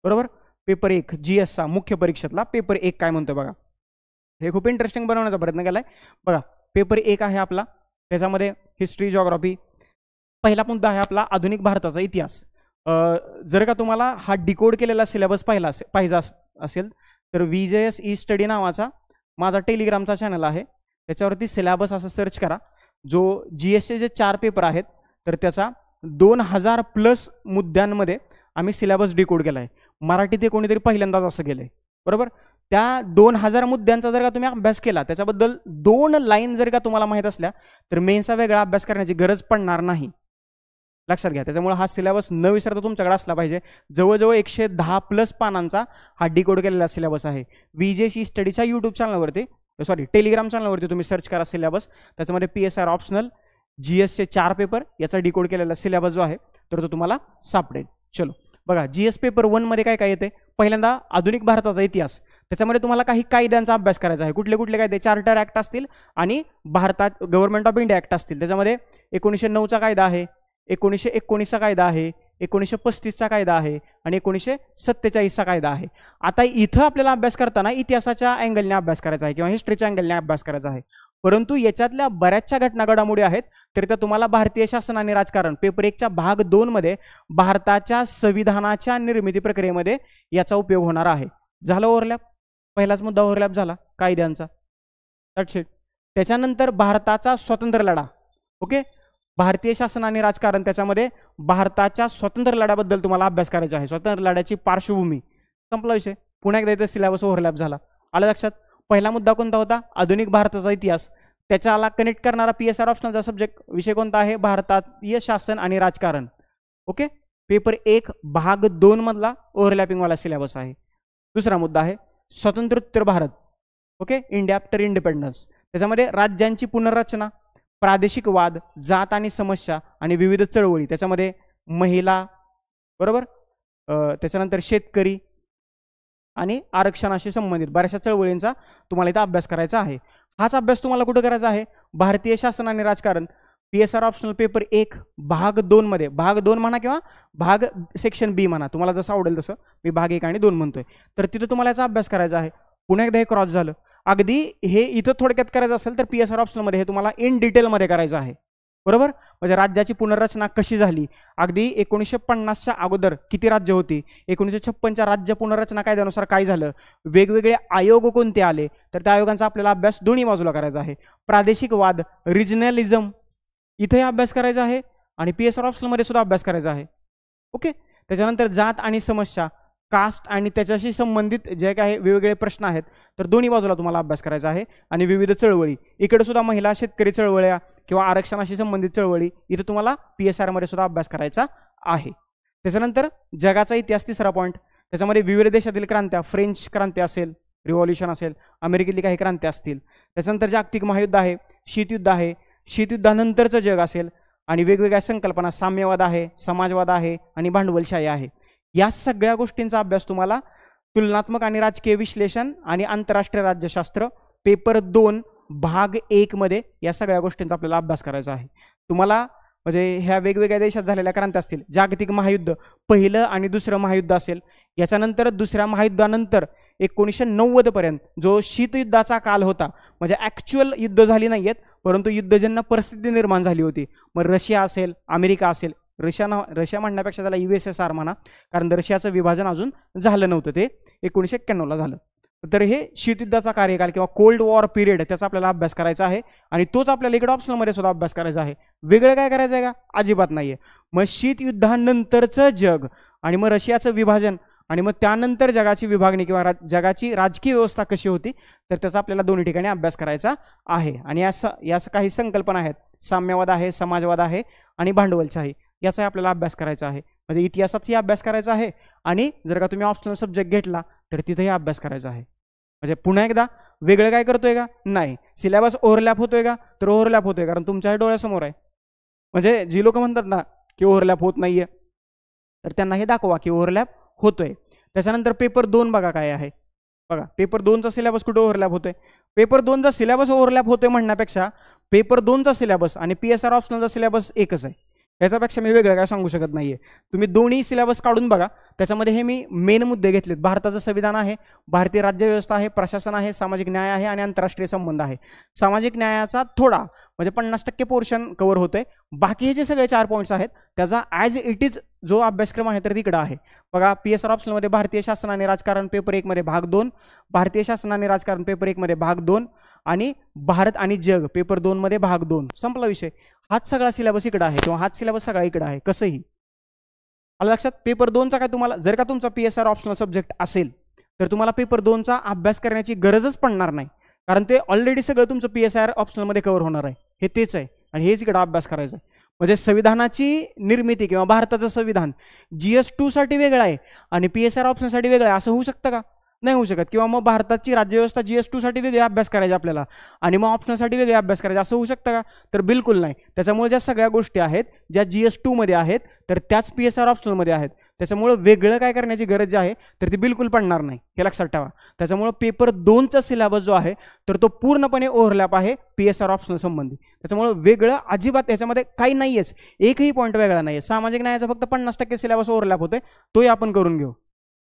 Speaker 1: बरोबर. पेपर 1 GSचा मुख्य परीक्षेतला पेपर 1 काय म्हणतोय बघा. हे खूप इंटरेस्टिंग बनवण्याचा प्रयत्न केलाय. बघा, पेपर 1 आहे आपला. त्याच्यामध्ये हिस्ट्री, जिओग्राफी. पहिला मुद्दा आहे आपला आधुनिक भारताचा इतिहास. जर का तुम्हाला हा डिकोड केलेला सिलेबस पाहिजे असेल तर VJS ई स्टडी नावाचा माझा टेलिग्रामचा चॅनल आहे, त्याच्यावरती सिलेबस असं सर्च करा. जो GSचे जे 4 पेपर आहेत तर त्याचा 2000+ मुद्द्यांमध्ये आम्ही सिलेबस डिकोड केला आहे. मराठी ते कोणीतरी पहिल्यांदाच असं केलंय, बरोबर. त्या 2000 मुद्द्यांचा जर का तुम्ही अभ्यास केला, त्याच्याबद्दल 2 लाईन जर का तुम्हाला माहीत असल्या तर मेन्सचा वेगळा अभ्यास करण्याची गरज पडणार नाही. लक्षात घ्या. त्याच्यामुळे हा सिलेबस न विसरता तुमच्याकडे असला पाहिजे. जवळजवळ 110+ पानांचा हा डिकोड केलेला सिलेबस आहे. VJS ई स्टडीच्या यूट्यूब चॅनलवरती, सॉरी टेलिग्राम चॅनलवरती तुम्ही सर्च करा सिलेबस. त्याच्यामध्ये PSR ऑप्शनल GSचे 4 पेपर याचा डिकोड केलेला सिलेबस जो आहे तर तो तुम्हाला सापडेल. चलो बघा, GS पेपर 1 मध्ये काय काय येते. पहिल्यांदा आधुनिक भारताचा इतिहास. त्याच्यामध्ये तुम्हाला काही कायद्यांचा अभ्यास करायचा आहे. कुठले कुठले कायदे? चार्टर ऍक्ट असतील आणि भारतात गव्हर्नमेंट ऑफ इंडिया ऍक्ट असतील. त्याच्यामध्ये 1909चा कायदा आहे, 1919चा कायदा आहे, 1935चा कायदा आहे आणि 1947चा कायदा आहे. आता इथं आपल्याला अभ्यास करताना इतिहासाच्या अँगलने अभ्यास करायचा आहे किंवा हिस्ट्रीच्या अँगलने अभ्यास करायचा आहे. परंतु याच्यातल्या बऱ्याचशा घटना घडामोडी आहेत, तर त्या तुम्हाला भारतीय शासन आणि राजकारण पेपर 1च्या भाग 2 मध्ये भारताच्या संविधानाच्या निर्मिती प्रक्रियेमध्ये याचा उपयोग होणार आहे. झालं ओव्हरलॅप? पहिलाच मुद्दा ओव्हरलॅप झाला कायद्यांचा. That's it. त्याच्यानंतर भारताचा स्वातंत्र्य लढा. ओके, भारतीय शासन आणि राजकारण, त्याच्यामध्ये भारताच्या स्वातंत्र्य लढ्याबद्दल तुम्हाला अभ्यास करायचा आहे. स्वातंत्र्य लढ्याची पार्श्वभूमी. संपला विषय. पुन्हा एकदा इथं सिलेबस ओव्हरलॅप झाला. आलं लक्षात? पहिला मुद्दा कोणता होता? आधुनिक भारताचा इतिहास. त्याच्याला कनेक्ट करणारा PSR ऑप्शनलचा सब्जेक्ट विषय कोणता आहे? भारतीय शासन आणि राजकारण. ओके, पेपर 1 भाग 2 मधला ओव्हरलॅपिंग वाला सिलेबस आहे. दुसरा मुद्दा आहे स्वतंत्रोत्तर Bharat. Okay, India after independence. त्याच्यामध्ये राज्यांची पुनर्रचना, प्रादेशिक वाद, जात आणि समस्या आणि विविध चळवळी. त्याच्यामध्ये महिला, बरोबर, त्याच्यानंतर शेतकरी आणि आरक्षणाशी संबंधित बऱ्याचशा चळवळींचा तुम्हाला इथं अभ्यास करायचा आहे. हाच अभ्यास तुम्हाला कुठं करायचा आहे? भारतीय शासन आणि राजकारण PSR ऑप्शनल पेपर 1 भाग 2 मध्ये. भाग 2 म्हणा किंवा भाग सेक्शन B म्हणा, तुम्हाला जसं आवडेल तसं. मी भाग 1 आणि 2 म्हणतोय. तर तिथं तुम्हाला याचा अभ्यास करायचा आहे. पुन्हा एकदा हे क्रॉस झालं. अगदी हे इथं थोडक्यात करायचं असेल तर PSR ऑप्शनमध्ये हे तुम्हाला इन डिटेलमध्ये करायचं आहे. बरोबर, म्हणजे राज्याची पुनर्रचना कशी झाली, अगदी 1950च्या अगोदर किती राज्य होती, 1956च्या राज्य पुनर्रचना कायद्यानुसार काय झालं, वेगवेगळे आयोग कोणते आले, तर त्या आयोगांचा आपल्याला अभ्यास दोन्ही बाजूला करायचा आहे. प्रादेशिक वाद, रिजनलिझम, इथे अभ्यास करायचा आहे आणि PSR ऑप्शनमध्ये सुद्धा अभ्यास करायचा आहे. ओके, त्याच्यानंतर जात आणि समस्या, कास्ट आणि त्याच्याशी संबंधित जे काही वेगवेगळे प्रश्न आहेत, तर दोन्ही बाजूला तुम्हाला अभ्यास करायचा आहे. आणि विविध चळवळी, इकडे सुद्धा महिला शेतकरी चळवळ्या किंवा आरक्षणाशी संबंधित चळवळी, इथे तुम्हाला PSR मध्ये सुद्धा अभ्यास करायचा आहे. त्याच्यानंतर जगाचा इतिहास, तिसरा पॉईंट. त्याच्यामध्ये विविध देशातील क्रांत्या, फ्रेंच क्रांती असेल, रिव्हॉल्युशन असेल, अमेरिकेतली काही क्रांती असतील. त्याच्यानंतर जागतिक महायुद्ध आहे, शीतयुद्ध आहे, शीतयुद्धानंतरचं जग असेल आणि वेगवेगळ्या संकल्पना, साम्यवाद आहे, समाजवाद आहे आणि भांडवलशाही आहे. या सगळ्या गोष्टींचा अभ्यास तुम्हाला तुलनात्मक आणि राजकीय विश्लेषण आणि आंतरराष्ट्रीय राज्यशास्त्र पेपर 2 भाग 1 मध्ये या सगळ्या गोष्टींचा आपल्याला अभ्यास करायचा आहे. तुम्हाला म्हणजे ह्या वेगवेगळ्या देशात झालेल्या क्रांती असतील, जागतिक महायुद्ध, पहिलं आणि दुसरं महायुद्ध असेल, याच्यानंतर दुसऱ्या महायुद्धानंतर 1990 पर्यंत जो शीतयुद्धाचा काल होता, म्हणजे ॲक्च्युअल युद्ध झाली नाहीयेत, परंतु युद्धजन्य परिस्थिती निर्माण झाली होती. मग रशिया असेल, अमेरिका असेल, रशिया म्हणण्यापेक्षा त्याला USSR म्हणा, कारण रशियाचं विभाजन अजून झालं नव्हतं, ते 1991ला झालं. तर हे शीतयुद्धाचा कार्यकाल किंवा कोल्ड वॉर पिरियड, त्याचा आपल्याला अभ्यास करायचा आहे आणि तोच आपल्याला इकडे ऑप्शनलमध्ये सुद्धा अभ्यास करायचा आहे. वेगळं काय करायचं आहे का? अजिबात नाहीये. मग शीतयुद्धानंतरचं जग आणि मग रशियाचं विभाजन आणि मग त्यानंतर जगाची विभागणी किंवा जगाची राजकीय व्यवस्था कशी होती, तर त्याचा आपल्याला दोन्ही ठिकाणी अभ्यास करायचा आहे. आणि या काही संकल्पना आहेत, साम्यवाद आहे, समाजवाद आहे आणि भांडवलशाही, याचा आपल्याला अभ्यास करायचा आहे. म्हणजे इतिहासाचाही अभ्यास करायचा आहे आणि जर का तुम्ही ऑप्शनल सब्जेक्ट घेतला तर तिथेही अभ्यास करायचा आहे. म्हणजे पुन्हा एकदा वेगळं काय करतोय का? नाही. सिलेबस ओव्हरलॅप होतोय का? तर ओव्हरलॅप होतोय, कारण तुमच्या डोळ्यासमोर आहे. म्हणजे जी लोक म्हणतात ना की ओव्हरलॅप होत नाहीये, तर त्यांना हे दाखवा की ओव्हरलॅप होतोय. त्याच्यानंतर पेपर 2 बघा काय आहे. बघा पेपर 2चा सिलेबस कुठे ओव्हरलॅप होतोय? पेपर 2चा सिलेबस ओव्हरलॅप होतोय म्हणण्यापेक्षा पेपर 2चा सिलेबस आणि PSR ऑप्शनलचा सिलेबस एकच आहे. याच्यापेक्षा मी वेगळं काय सांगू शकत नाहीये. तुम्ही दोन्ही सिलेबस काढून बघा. त्याच्यामध्ये हे मी मेन मुद्दे घेतलेत. भारताचं संविधान आहे, भारतीय राज्यव्यवस्था आहे, प्रशासन आहे, सामाजिक न्याय आहे आणि आंतरराष्ट्रीय संबंध आहे. सामाजिक न्यायाचा थोडा म्हणजे 50% पोर्शन कव्हर होतोय. बाकी हे जे सगळे 4 पॉईंट्स आहेत त्याचा ॲज इट इज जो अभ्यासक्रम आहे तर तिकडं आहे. बघा PSR ऑप्शनलमध्ये भारतीय शासन आणि राजकारण पेपर 1 मध्ये भाग 2, भारतीय शासन आणि राजकारण पेपर 1 मध्ये भाग 2 आणि भारत आणि जग पेपर 2 मध्ये भाग 2. संपला विषय. हाच सगळा सिलेबस इकडे आहे किंवा हाच सिलेबस सगळा इकडे आहे. कसंही आलं लक्षात. पेपर 2चा काय तुम्हाला जर का तुमचा PSR ऑप्शनल सब्जेक्ट असेल तर तुम्हाला पेपर 2चा अभ्यास करण्याची गरजच पडणार नाही, कारण ते ऑलरेडी सगळं तुमचं PSR ऑप्शनलमध्ये कव्हर होणार आहे. हे तेच आहे आणि हेच इकडे अभ्यास करायचा आहे. म्हणजे संविधानाची निर्मिती किंवा भारताचं संविधान GS2 साठी वेगळं आहे आणि PSR ऑप्शनसाठी वेगळं आहे, असं होऊ शकतं का? नाही होऊ शकत. किंवा मग भारताची राज्यव्यवस्था GS2 साठी वेगळे अभ्यास करायचा आपल्याला आणि मग ऑप्शनसाठी वेगळे अभ्यास करायचा, असं होऊ शकतं का? तर बिलकुल नाही. त्याच्यामुळे ज्या सगळ्या गोष्टी आहेत ज्या GS2 मध्ये आहेत तर त्याच PSR ऑप्शनलमध्ये आहेत. त्याच्यामुळं वेगळं काय करण्याची गरज जी आहे तर ती बिलकुल पडणार नाही, हे लक्षात ठेवा. त्याच्यामुळं पेपर 2चा सिलेबस जो आहे तर तो पूर्णपणे ओव्हरलॅप आहे PSR ऑप्शनल संबंधी. त्याच्यामुळं वेगळं अजिबात याच्यामध्ये काही नाहीयेच, एकही पॉईंट वेगळा नाहीये. सामाजिक न्यायाचा फक्त 50% सिलेबस ओव्हरलॅप होतोय, तोही आपण करून घेऊ.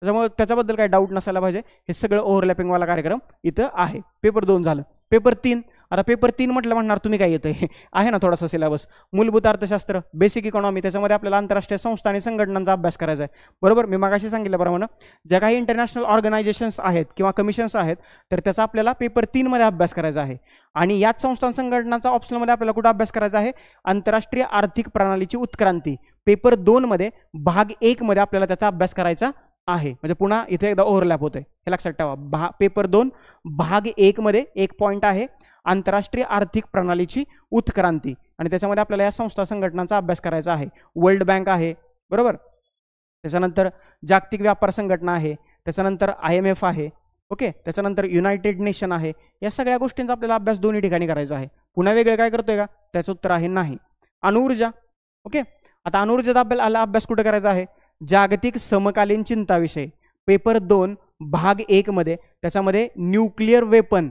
Speaker 1: त्याच्यामुळे त्याच्याबद्दल काही डाऊट नसायला पाहिजे. हे सगळं ओव्हरलॅपिंगवाला कार्यक्रम इथं आहे. पेपर 2 झालं. पेपर 3, आता पेपर 3 म्हटलं म्हणणार तुम्ही काय येतंय आहे ना थोडासा सिलेबस. मूलभूत अर्थशास्त्र, बेसिक इकॉनॉमी, त्याच्यामध्ये आपल्याला आंतरराष्ट्रीय संस्था आणि संघटनांचा अभ्यास करायचा आहे, बरोबर. मी मागाशी सांगितल्याप्रमाणे ज्या काही इंटरनॅशनल ऑर्गनायझेशन्स आहेत किंवा कमिशन्स आहेत तर त्याचा आपल्याला पेपर 3 मध्ये अभ्यास करायचा आहे. आणि याच संस्था संघटनांचा ऑप्शनमध्ये आपल्याला कुठं अभ्यास करायचा आहे, आंतरराष्ट्रीय आर्थिक प्रणालीची उत्क्रांती. पेपर 2 मध्ये भाग 1 मध्ये आपल्याला त्याचा अभ्यास करायचा आहे. म्हणजे पुन्हा इथे एकदा ओव्हरलॅप होतोय, हे लक्षात ठेवा. पेपर 2 भाग 1 मध्ये एक पॉईंट आहे आंतरराष्ट्रीय आर्थिक प्रणालीची उत्क्रांती, आणि त्याच्यामध्ये आपल्याला या संस्था संघटनांचा अभ्यास करायचा आहे. वर्ल्ड बँक आहे, बरोबर. त्याच्यानंतर जागतिक व्यापार संघटना आहे, त्याच्यानंतर IMF आहे, ओके. त्याच्यानंतर युनायटेड नेशन आहे. या सगळ्या गोष्टींचा आपल्याला अभ्यास दोन्ही ठिकाणी करायचा आहे. पुन्हा वेगळं काय करतोय का, त्याचं उत्तर आहे नाही. अणुऊर्जा, ओके. आता अणुऊर्जेचा आपल्याला अभ्यास कुठे करायचा आहे, जागतिक समकालीन चिंताविषय. पेपर 2 भाग 1 मध्ये त्याच्यामध्ये न्यूक्लिअर वेपन,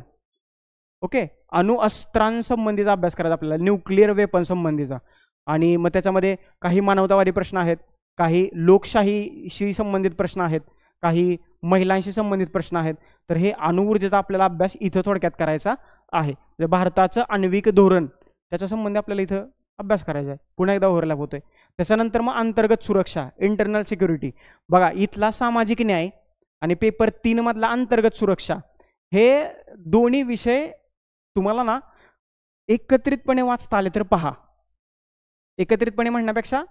Speaker 1: ओके, अणुअस्त्रांसंबंधीचा अभ्यास करायचा आपल्याला, न्यूक्लिअर वेपन संबंधीचा. आणि मग त्याच्यामध्ये काही मानवतावादी प्रश्न आहेत, काही लोकशाहीशी संबंधित प्रश्न आहेत, काही महिलांशी संबंधित प्रश्न आहेत. तर हे अणुऊर्जेचा आपल्याला अभ्यास इथं थोडक्यात करायचा आहे. म्हणजे भारताचं आण्विक धोरण त्याच्या संबंधी आपल्याला इथं अभ्यास करायचा आहे. पुन्हा एकदा ओव्हरलॅप होतोय. त्याच्यानंतर मग अंतर्गत सुरक्षा, इंटरनल सिक्युरिटी. बघा इथला सामाजिक न्याय आणि पेपर 3 मधला अंतर्गत सुरक्षा, हे दोन्ही विषय तुम्हाला ना एकत्रितपणे वाचता आले तर पहा. एकत्रितपणे म्हणण्यापेक्षा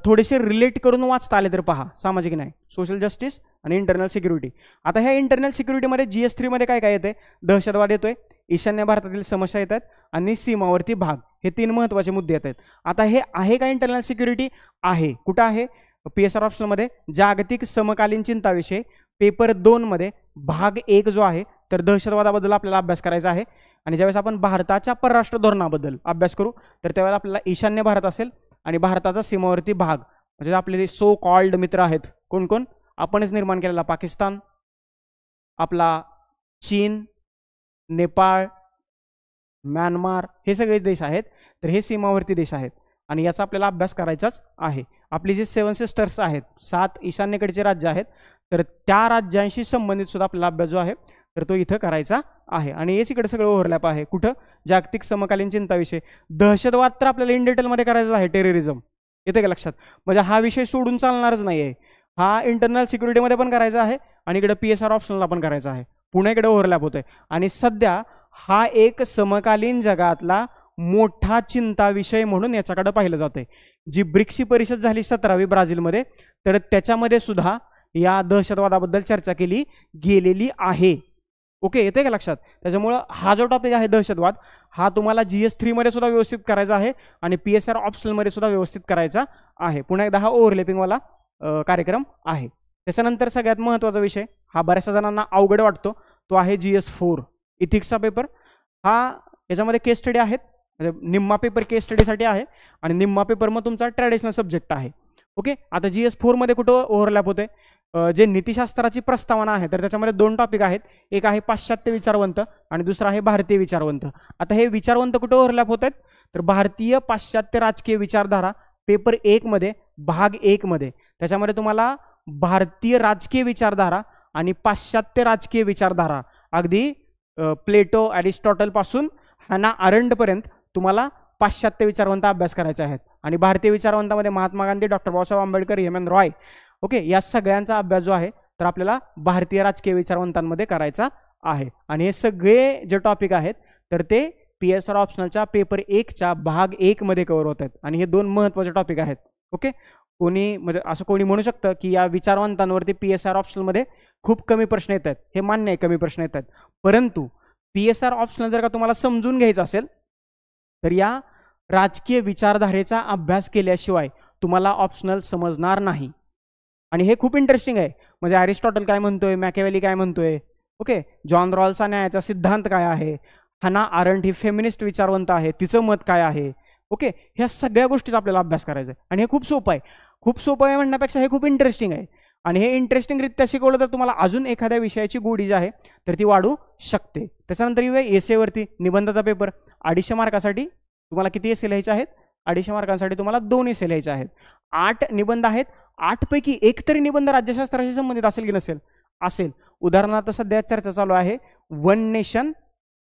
Speaker 1: थोडेसे रिलेट करून वाचता आले तर पहा. सामाजिक न्याय, सोशल जस्टिस आणि इंटरनल सिक्युरिटी. आता ह्या इंटरनल सिक्युरिटीमध्ये GS3 मध्ये काय काय येते, दहशतवाद येतोय, ईशान्य भारतातील समस्या येतात आणि सीमावर्ती भाग, हे 3 महत्त्वाचे मुद्दे येतात. आता हे आहे का इंटरनल सिक्युरिटी, आहे. कुठं आहे, PSR ऑप्शनमध्ये जागतिक समकालीन चिंताविषय. पेपर 2 मध्ये भाग 1 जो आहे तर दहशतवादाबद्दल आपल्याला अभ्यास करायचा आहे. आणि ज्यावेळेस आपण भारताच्या परराष्ट्र धोरणाबद्दल अभ्यास करू तर त्यावेळेला आपल्याला ईशान्य भारत असेल आणि भारताचा सीमावर्ती भाग, म्हणजे आपले सो कॉल्ड मित्र आहेत, कोण कोण, आपणच निर्माण केलेला पाकिस्तान, आपला चीन, नेपाळ, म्यानमार, हे सगळे देश आहेत. तर हे सीमावर्ती देश आहेत आणि याचा आपल्याला अभ्यास करायचाच आहे. आपली जे 7 सिस्टर्स आहेत, 7 ईशान्येकडचे राज्य आहेत, तर त्या राज्यांशी संबंधित सुद्धा आपल्याला अभ्यास जो आहे तर तो इथं करायचा आहे. आणि हेच इकडे सगळं ओव्हरलॅप आहे. कुठं, जागतिक समकालीन चिंताविषय. दहशतवाद तर आपल्याला इन डिटेलमध्ये करायचा आहे, टेररिझम, येते का लक्षात. म्हणजे हा विषय सोडून चालणारच नाही आहे. हा इंटरनल सिक्युरिटीमध्ये पण करायचा आहे आणि इकडे PSR ऑप्शनला पण करायचा आहे. पुन्हा इकडे ओव्हरलॅप होतोय. आणि सध्या हा एक समकालीन जगातला मोठा चिंता विषय म्हणून याच्याकडे पाहिलं जातंय. जी ब्रिक्सची परिषद झाली 17वी ब्राझीलमध्ये, तर त्याच्यामध्ये सुद्धा या दहशतवादाबद्दल चर्चा केली गेलेली आहे. ओके, येते का लक्षात. त्याच्यामुळं हा जो टॉपिक आहे दहशतवाद, हा तुम्हाला GS3 मध्ये सुद्धा व्यवस्थित करायचा आहे आणि PSR ऑप्शनल मध्ये सुद्धा व्यवस्थित करायचा आहे. पुन्हा एकदा हा ओव्हरलॅपिंगवाला कार्यक्रम आहे. त्याच्यानंतर सगळ्यात महत्त्वाचा विषय, हा बऱ्याचशा जणांना अवघड वाटतो, तो आहे GS4 इथिक्सचा पेपर. हा याच्यामध्ये केस स्टडी आहेत, म्हणजे निम्मा पेपर केस स्टडीसाठी आहे आणि निम्मा पेपर मग तुमचा ट्रॅडिशनल सब्जेक्ट आहे. ओके, आता GS4 मध्ये कुठं ओव्हरलॅप होते, जे नीतिशास्त्राची प्रस्तावना आहे तर त्याच्यामध्ये 2 टॉपिक आहेत. एक आहे पाश्चात्य विचारवंत आणि दुसरा आहे भारतीय विचारवंत. आता हे विचारवंत कुठं ओव्हरलॅप होत आहेत, तर भारतीय पाश्चात्य राजकीय विचारधारा पेपर 1 मध्ये भाग 1 मध्ये. त्याच्यामध्ये तुम्हाला भारतीय राजकीय विचारधारा आणि पाश्चात्य राजकीय विचारधारा, अगदी प्लेटो, अरिस्टॉटल पासून हॅना अरेंड पर्यंत तुम्हाला पाश्चात्य विचारवंत अभ्यास करायचे आहेत. आणि भारतीय विचारवंतामध्ये Mahatma Gandhi, doctor Babasaheb Ambedkar, M N. Roy, okay, या सगळ्यांचा अभ्यास जो आहे तर आपल्याला भारतीय राजकीय विचारवंतांमध्ये करायचा आहे. आणि हे सगळे जे टॉपिक आहेत तर ते PSR ऑप्शनलच्या पेपर 1च्या भाग 1 मध्ये कव्हर होत आहेत. आणि हे 2 महत्त्वाचे टॉपिक आहेत. ओके, कोणी म्हणजे असं कोणी म्हणू शकतं की या विचारवंतांवरती PSR ऑप्शनलमध्ये खूप कमी प्रश्न येतात. हे मान्य आहे, कमी प्रश्न येतात. परंतु PSR ऑप्शनल जर का तुम्हाला समजून घ्यायचं असेल तर या राजकीय विचारधारेचा अभ्यास केल्याशिवाय तुम्हाला ऑप्शनल समजणार नाही. आणि हे खूप इंटरेस्टिंग आहे. म्हणजे अरिस्टॉटल काय म्हणतोय, मॅकियावेली काय म्हणतोय, ओके, जॉन रॉल्सचा न्यायाचा सिद्धांत काय आहे, हॅना अरेंड ही फेमिनिस्ट विचारवंत आहे, तिचं मत काय आहे. ओके, ह्या सगळ्या गोष्टीचा आपल्याला अभ्यास करायचा आहे. आणि हे खूप सोपं आहे. खूप सोपं आहे म्हणण्यापेक्षा हे खूप इंटरेस्टिंग आहे आणि हे इंटरेस्टिंगरित्या शिकवलं तर तुम्हाला अजून एखाद्या विषयाची गोडी जी आहे तर ती वाढू शकते. त्याच्यानंतर येऊया एसेवरती. निबंधाचा पेपर 250 मार्कासाठी तुम्हाला किती एसे लिहायचे आहेत? 250 मार्कांसाठी तुम्हाला 2 एसे लिहायचे आहेत. 8 निबंध आहेत. 8 पैकी एक तरी निबंध राज्यशास्त्राशी संबंधित असेल की नसेल? असेल. उदाहरणार्थ सध्या चर्चा चालू आहे वन नेशन,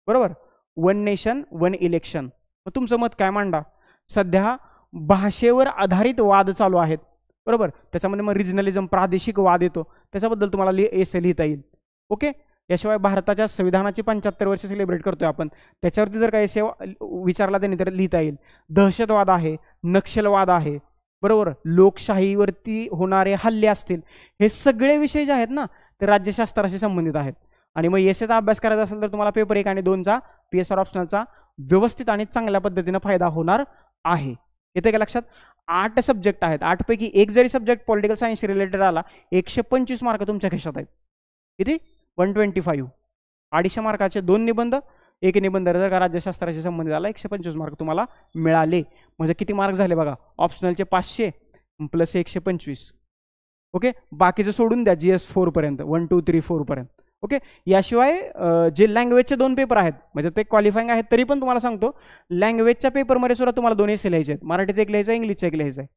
Speaker 1: बरोबर, वन नेशन वन इलेक्शन. मग तुमचं मत काय मांडा? सध्या भाषेवर आधारित वाद चालू आहेत, बरोबर. त्याच्यामध्ये मग रिजनलिझम, प्रादेशिक वाद येतो, त्याच्याबद्दल तुम्हाला एसे लिहिता येईल. ओके. याशिवाय भारताच्या संविधानाची 75 वर्ष सेलिब्रेट करतोय आपण, त्याच्यावरती जर काही एसे विचारला त्यांनी तर लिहिता येईल. दहशतवाद आहे, नक्षलवाद आहे, बरोबर, लोकशाहीवरती होणारे हल्ले असतील, हे सगळे विषय जे आहेत ना ते राज्यशास्त्राशी संबंधित आहेत. आणि मग एसेचा अभ्यास करायचा असेल तर तुम्हाला पेपर 1 आणि 2चा PSR ऑप्शनलचा व्यवस्थित आणि चांगल्या पद्धतीने फायदा होणार आहे. येते का लक्षात? 8 सब्जेक्ट आहेत. 8 पैकी एक जरी सब्जेक्ट पॉलिटिकल सायन्स रिलेटेड आला, 125 मार्क तुमच्या खिशात आहेत. किती? 125. 250 मार्काचे 2 निबंध, एक निबंध जर का राज्यशास्त्राशी संबंधित आला, 125 मार्क तुम्हाला मिळाले. म्हणजे किती मार्क झाले बघा? ऑप्शनलचे 500 प्लस 125. ओके. बाकीचं सोडून द्या GS 4 पर्यंत, 1 2 3 4 पर्यंत. ओके. याशिवाय जे लँग्वेजचे 2 पेपर आहेत म्हणजे ते क्वालिफाईंग आहेत, तरी पण तुम्हाला सांगतो लँग्वेजच्या पेपरमध्ये सुद्धा तुम्हाला 2 एसे लिहायचे आहेत. मराठीचं एक लिहायचं आहे, इंग्लिशचं एक लिहायचं आहे.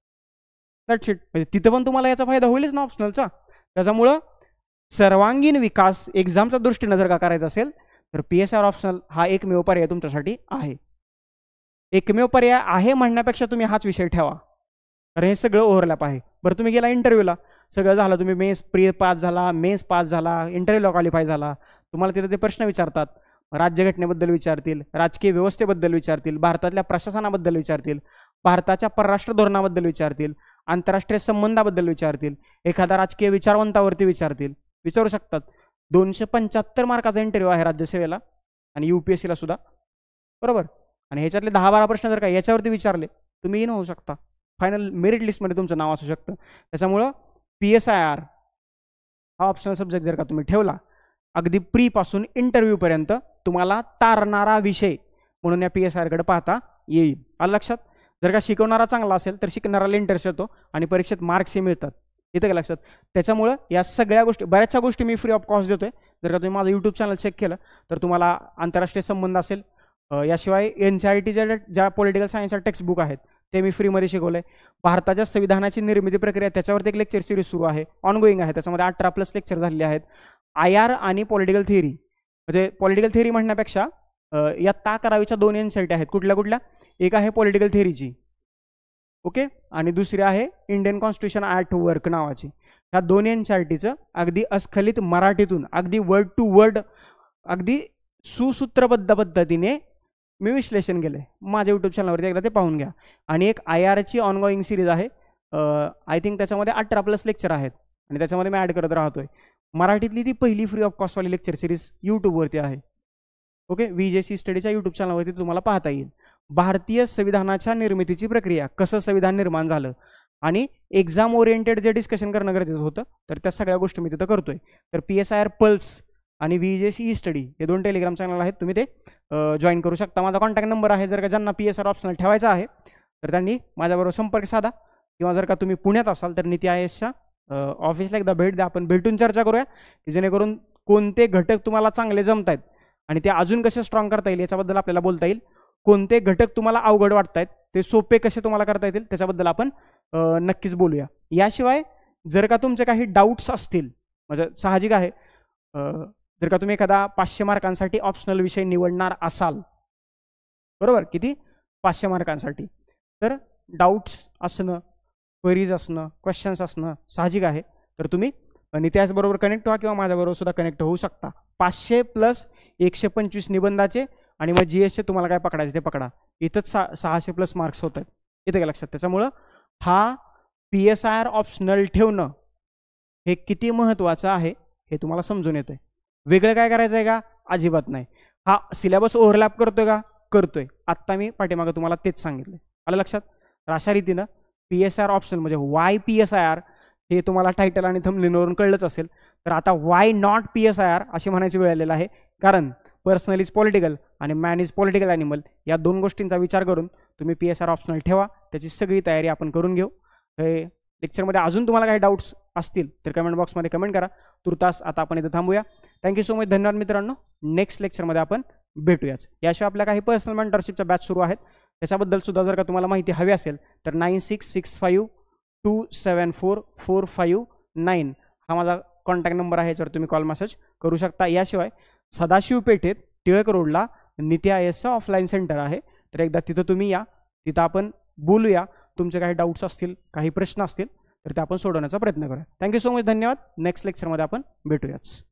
Speaker 1: That's it. म्हणजे तिथं पण तुम्हाला याचा फायदा होईलच ना ऑप्शनलचा. त्याच्यामुळं सर्वांगीण विकास एक्झामच्या दृष्टीनं जर का करायचा असेल तर PSR ऑप्शनल हा एकमेव पर्याय तुमच्यासाठी आहे. एकमेव पर्याय आहे म्हणण्यापेक्षा तुम्ही हाच विषय ठेवा, तर हे सगळं ओव्हरलॅप आहे. बरं, तुम्ही गेला इंटरव्ह्यूला, सगळं झालं, तुम्ही मेन्स प्री पास झाला, मेन्स पास झाला, इंटरव्ह्यूला क्वालिफाय झाला, तुम्हाला तिथे ते प्रश्न विचारतात. राज्यघटनेबद्दल विचारतील, राजकीय व्यवस्थेबद्दल विचारतील, भारतातल्या प्रशासनाबद्दल विचारतील, भारताच्या परराष्ट्र धोरणाबद्दल विचारतील, आंतरराष्ट्रीय संबंधाबद्दल विचारतील, एखादा राजकीय विचारवंतावरती विचारतील, विचारू शकतात. 275 मार्काचा इंटरव्ह्यू आहे राज्यसेवेला आणि UPSCला सुद्धा, बरोबर. आणि ह्याच्यातले 10-12 प्रश्न जर का याच्यावरती विचारले, तुम्ही इन होऊ शकता. फायनल मेरिट लिस्टमध्ये तुमचं नाव असू शकतं. त्याच्यामुळं PSIR हा ऑप्शनल सब्जेक्ट जर का तुम्ही ठेवला, अगदी प्रीपासून इंटरव्ह्यूपर्यंत तुम्हाला तारणारा विषय म्हणून या PSIR कडे पाहता येईल. आलं लक्षात? जर का शिकवणारा चांगला असेल तर शिकणाऱ्याला इंटरेस्ट येतो आणि परीक्षेत मार्क्सही मिळतात. येतं का लक्षात? त्याच्यामुळं या सगळ्या गोष्टी, बऱ्याचशा गोष्टी मी फ्री ऑफ कॉस्ट देतोय. जर का तुम्ही माझं यूट्यूब चॅनल चेक केलं तर तुम्हाला आंतरराष्ट्रीय संबंध असेल, याशिवाय NCERTच्या ज्या पॉलिटिकल सायन्सच्या टेक्स्टबुक आहेत ते मी फ्रीमध्ये शिकवलंय. भारताच्या संविधानाची निर्मिती प्रक्रिया त्याच्यावरती एक लेक्चर सिरीज सुरू आहे, ऑनगोईंग आहे. त्याच्यामध्ये 18+ लेक्चर झालेले आहेत. IR आणि पॉलिटिकल थिअरी, म्हणजे पॉलिटिकल थिअरी म्हणण्यापेक्षा या 11वीच्या 2 NCERT आहेत. कुठल्या कुठल्या? एक आहे पॉलिटिकल थिअरीची, ओके, आणि दुसरी आहे इंडियन कॉन्स्टिट्यूशन ॲट वर्क नावाची. ह्या 2 NCERTचं अगदी अस्खलित मराठीतून अगदी वर्ड टू वर्ड, अगदी सुसूत्रबद्ध पद्धतीने मी विश्लेषण केलंय. माझ्या यूट्यूब चॅनलवरती एकदा ते पाहून घ्या. आणि एक IRची ऑनगोईंग सिरीज आहे, आय थिंक त्याच्यामध्ये 18+ लेक्चर आहेत आणि त्याच्यामध्ये मी ॲड करत राहतोय. मराठीतली ती पहिली फ्री ऑफ कॉस्टवाली लेक्चर सिरीज यूट्यूबवरती आहे. ओके. VJC स्टडीच्या यूट्यूब चॅनलवरती तुम्हाला पाहता येईल. भारतीय संविधानाच्या निर्मितीची प्रक्रिया, कसं संविधान निर्माण झालं आणि एक्झाम ओरिएंटेड जे डिस्कशन करणं गरजेचं होतं, तर त्या सगळ्या गोष्टी मी तिथं करतोय. तर PSIR पल्स आणि VJC स्टडी हे 2 टेलिग्राम चॅनल आहेत, तुम्ही ते जॉईन करू शकता. माझा कॉन्टॅक्ट नंबर आहे. जर का ज्यांना PSR ऑप्शनल ठेवायचा आहे तर त्यांनी माझ्याबरोबर संपर्क साधा, किंवा जर का तुम्ही पुण्यात असाल तर नीती IASच्या ऑफिसला एकदा भेट द्या. आपण भेटून चर्चा करूया की जेणेकरून कोणते घटक तुम्हाला चांगले जमत आहेत आणि ते अजून कसे स्ट्रॉंग करता येईल याच्याबद्दल आपल्याला बोलता येईल. कोणते घटक तुम्हाला अवघड वाटत आहेत ते सोपे कसे तुम्हाला करता येतील त्याच्याबद्दल आपण नक्कीच बोलूया. याशिवाय जर का तुमचे काही डाऊट्स असतील, म्हणजे साहजिक आहे, जर का तुम्ही एखादा 500 मार्कांसाठी ऑप्शनल विषय निवडणार असाल, बरोबर, किती? 500 मार्कांसाठी, तर डाऊट्स असणं, क्वेरीज असणं, क्वेश्चन्स असणं साहजिक आहे. तर तुम्ही नित्यासबरोबर कनेक्ट व्हा किंवा माझ्याबरोबर सुद्धा कनेक्ट होऊ शकता. 500 + 125 निबंधाचे आणि मग GSचे तुम्हाला काय पकडायचे ते पकडा. इथंच 600+ मार्क्स होत आहेत. येते का लक्षात? त्याच्यामुळं हा PSIR ऑप्शनल ठेवणं हे किती महत्त्वाचं आहे हे तुम्हाला समजून येतं. वेगळं काय करायचं आहे का? अजिबात नाही. हा सिलेबस ओव्हरलॅप करतोय का? करतोय. आत्ता मी पाठीमागं तुम्हाला तेच सांगितलं. आलं लक्षात? तर अशा रीतीनं PSIR ऑप्शनल म्हणजे वाय PSIR हे तुम्हाला टायटल आणि थंबनेलवरून कळलंच असेल. तर आता वाय नॉट PSIR अशी म्हणायची वेळ आलेला आहे, कारण पर्सनल इज पॉलिटिकल आणि मॅन इज पॉलिटिकल ॲनिमल या 2 गोष्टींचा विचार करून तुम्ही PSIR ऑप्शनल ठेवा. त्याची सगळी तयारी आपण करून घेऊ. हे लेक्चरमध्ये अजून तुम्हाला काही डाऊट्स असतील तर कमेंट बॉक्समध्ये कमेंट करा. तुर्तास आता आपण इथं थांबूया. Thank you so much. धन्यवाद मित्रांनो. नेक्स्ट लेक्चरमध्ये आपण भेटूयाच. याशिवाय आपल्या काही पर्सनल मेंटरशिपच्या बॅच सुरू आहेत. त्याच्याबद्दल सुद्धा जर का तुम्हाला माहिती हवी असेल तर 9665274459 हा माझा कॉन्टॅक्ट नंबर आहे, याच्यावर तुम्ही कॉल मेसेज करू शकता. याशिवाय सदाशिव पेठेत टिळक रोडला नीती IASचं ऑफलाईन सेंटर आहे. तर एकदा तिथं तुम्ही या, तिथं आपण बोलूया. तुमचे काही डाऊट्स असतील, काही प्रश्न असतील तर ते आपण सोडवण्याचा प्रयत्न करूया. Thank you so much. धन्यवाद. नेक्स्ट लेक्चरमध्ये आपण भेटूयाच.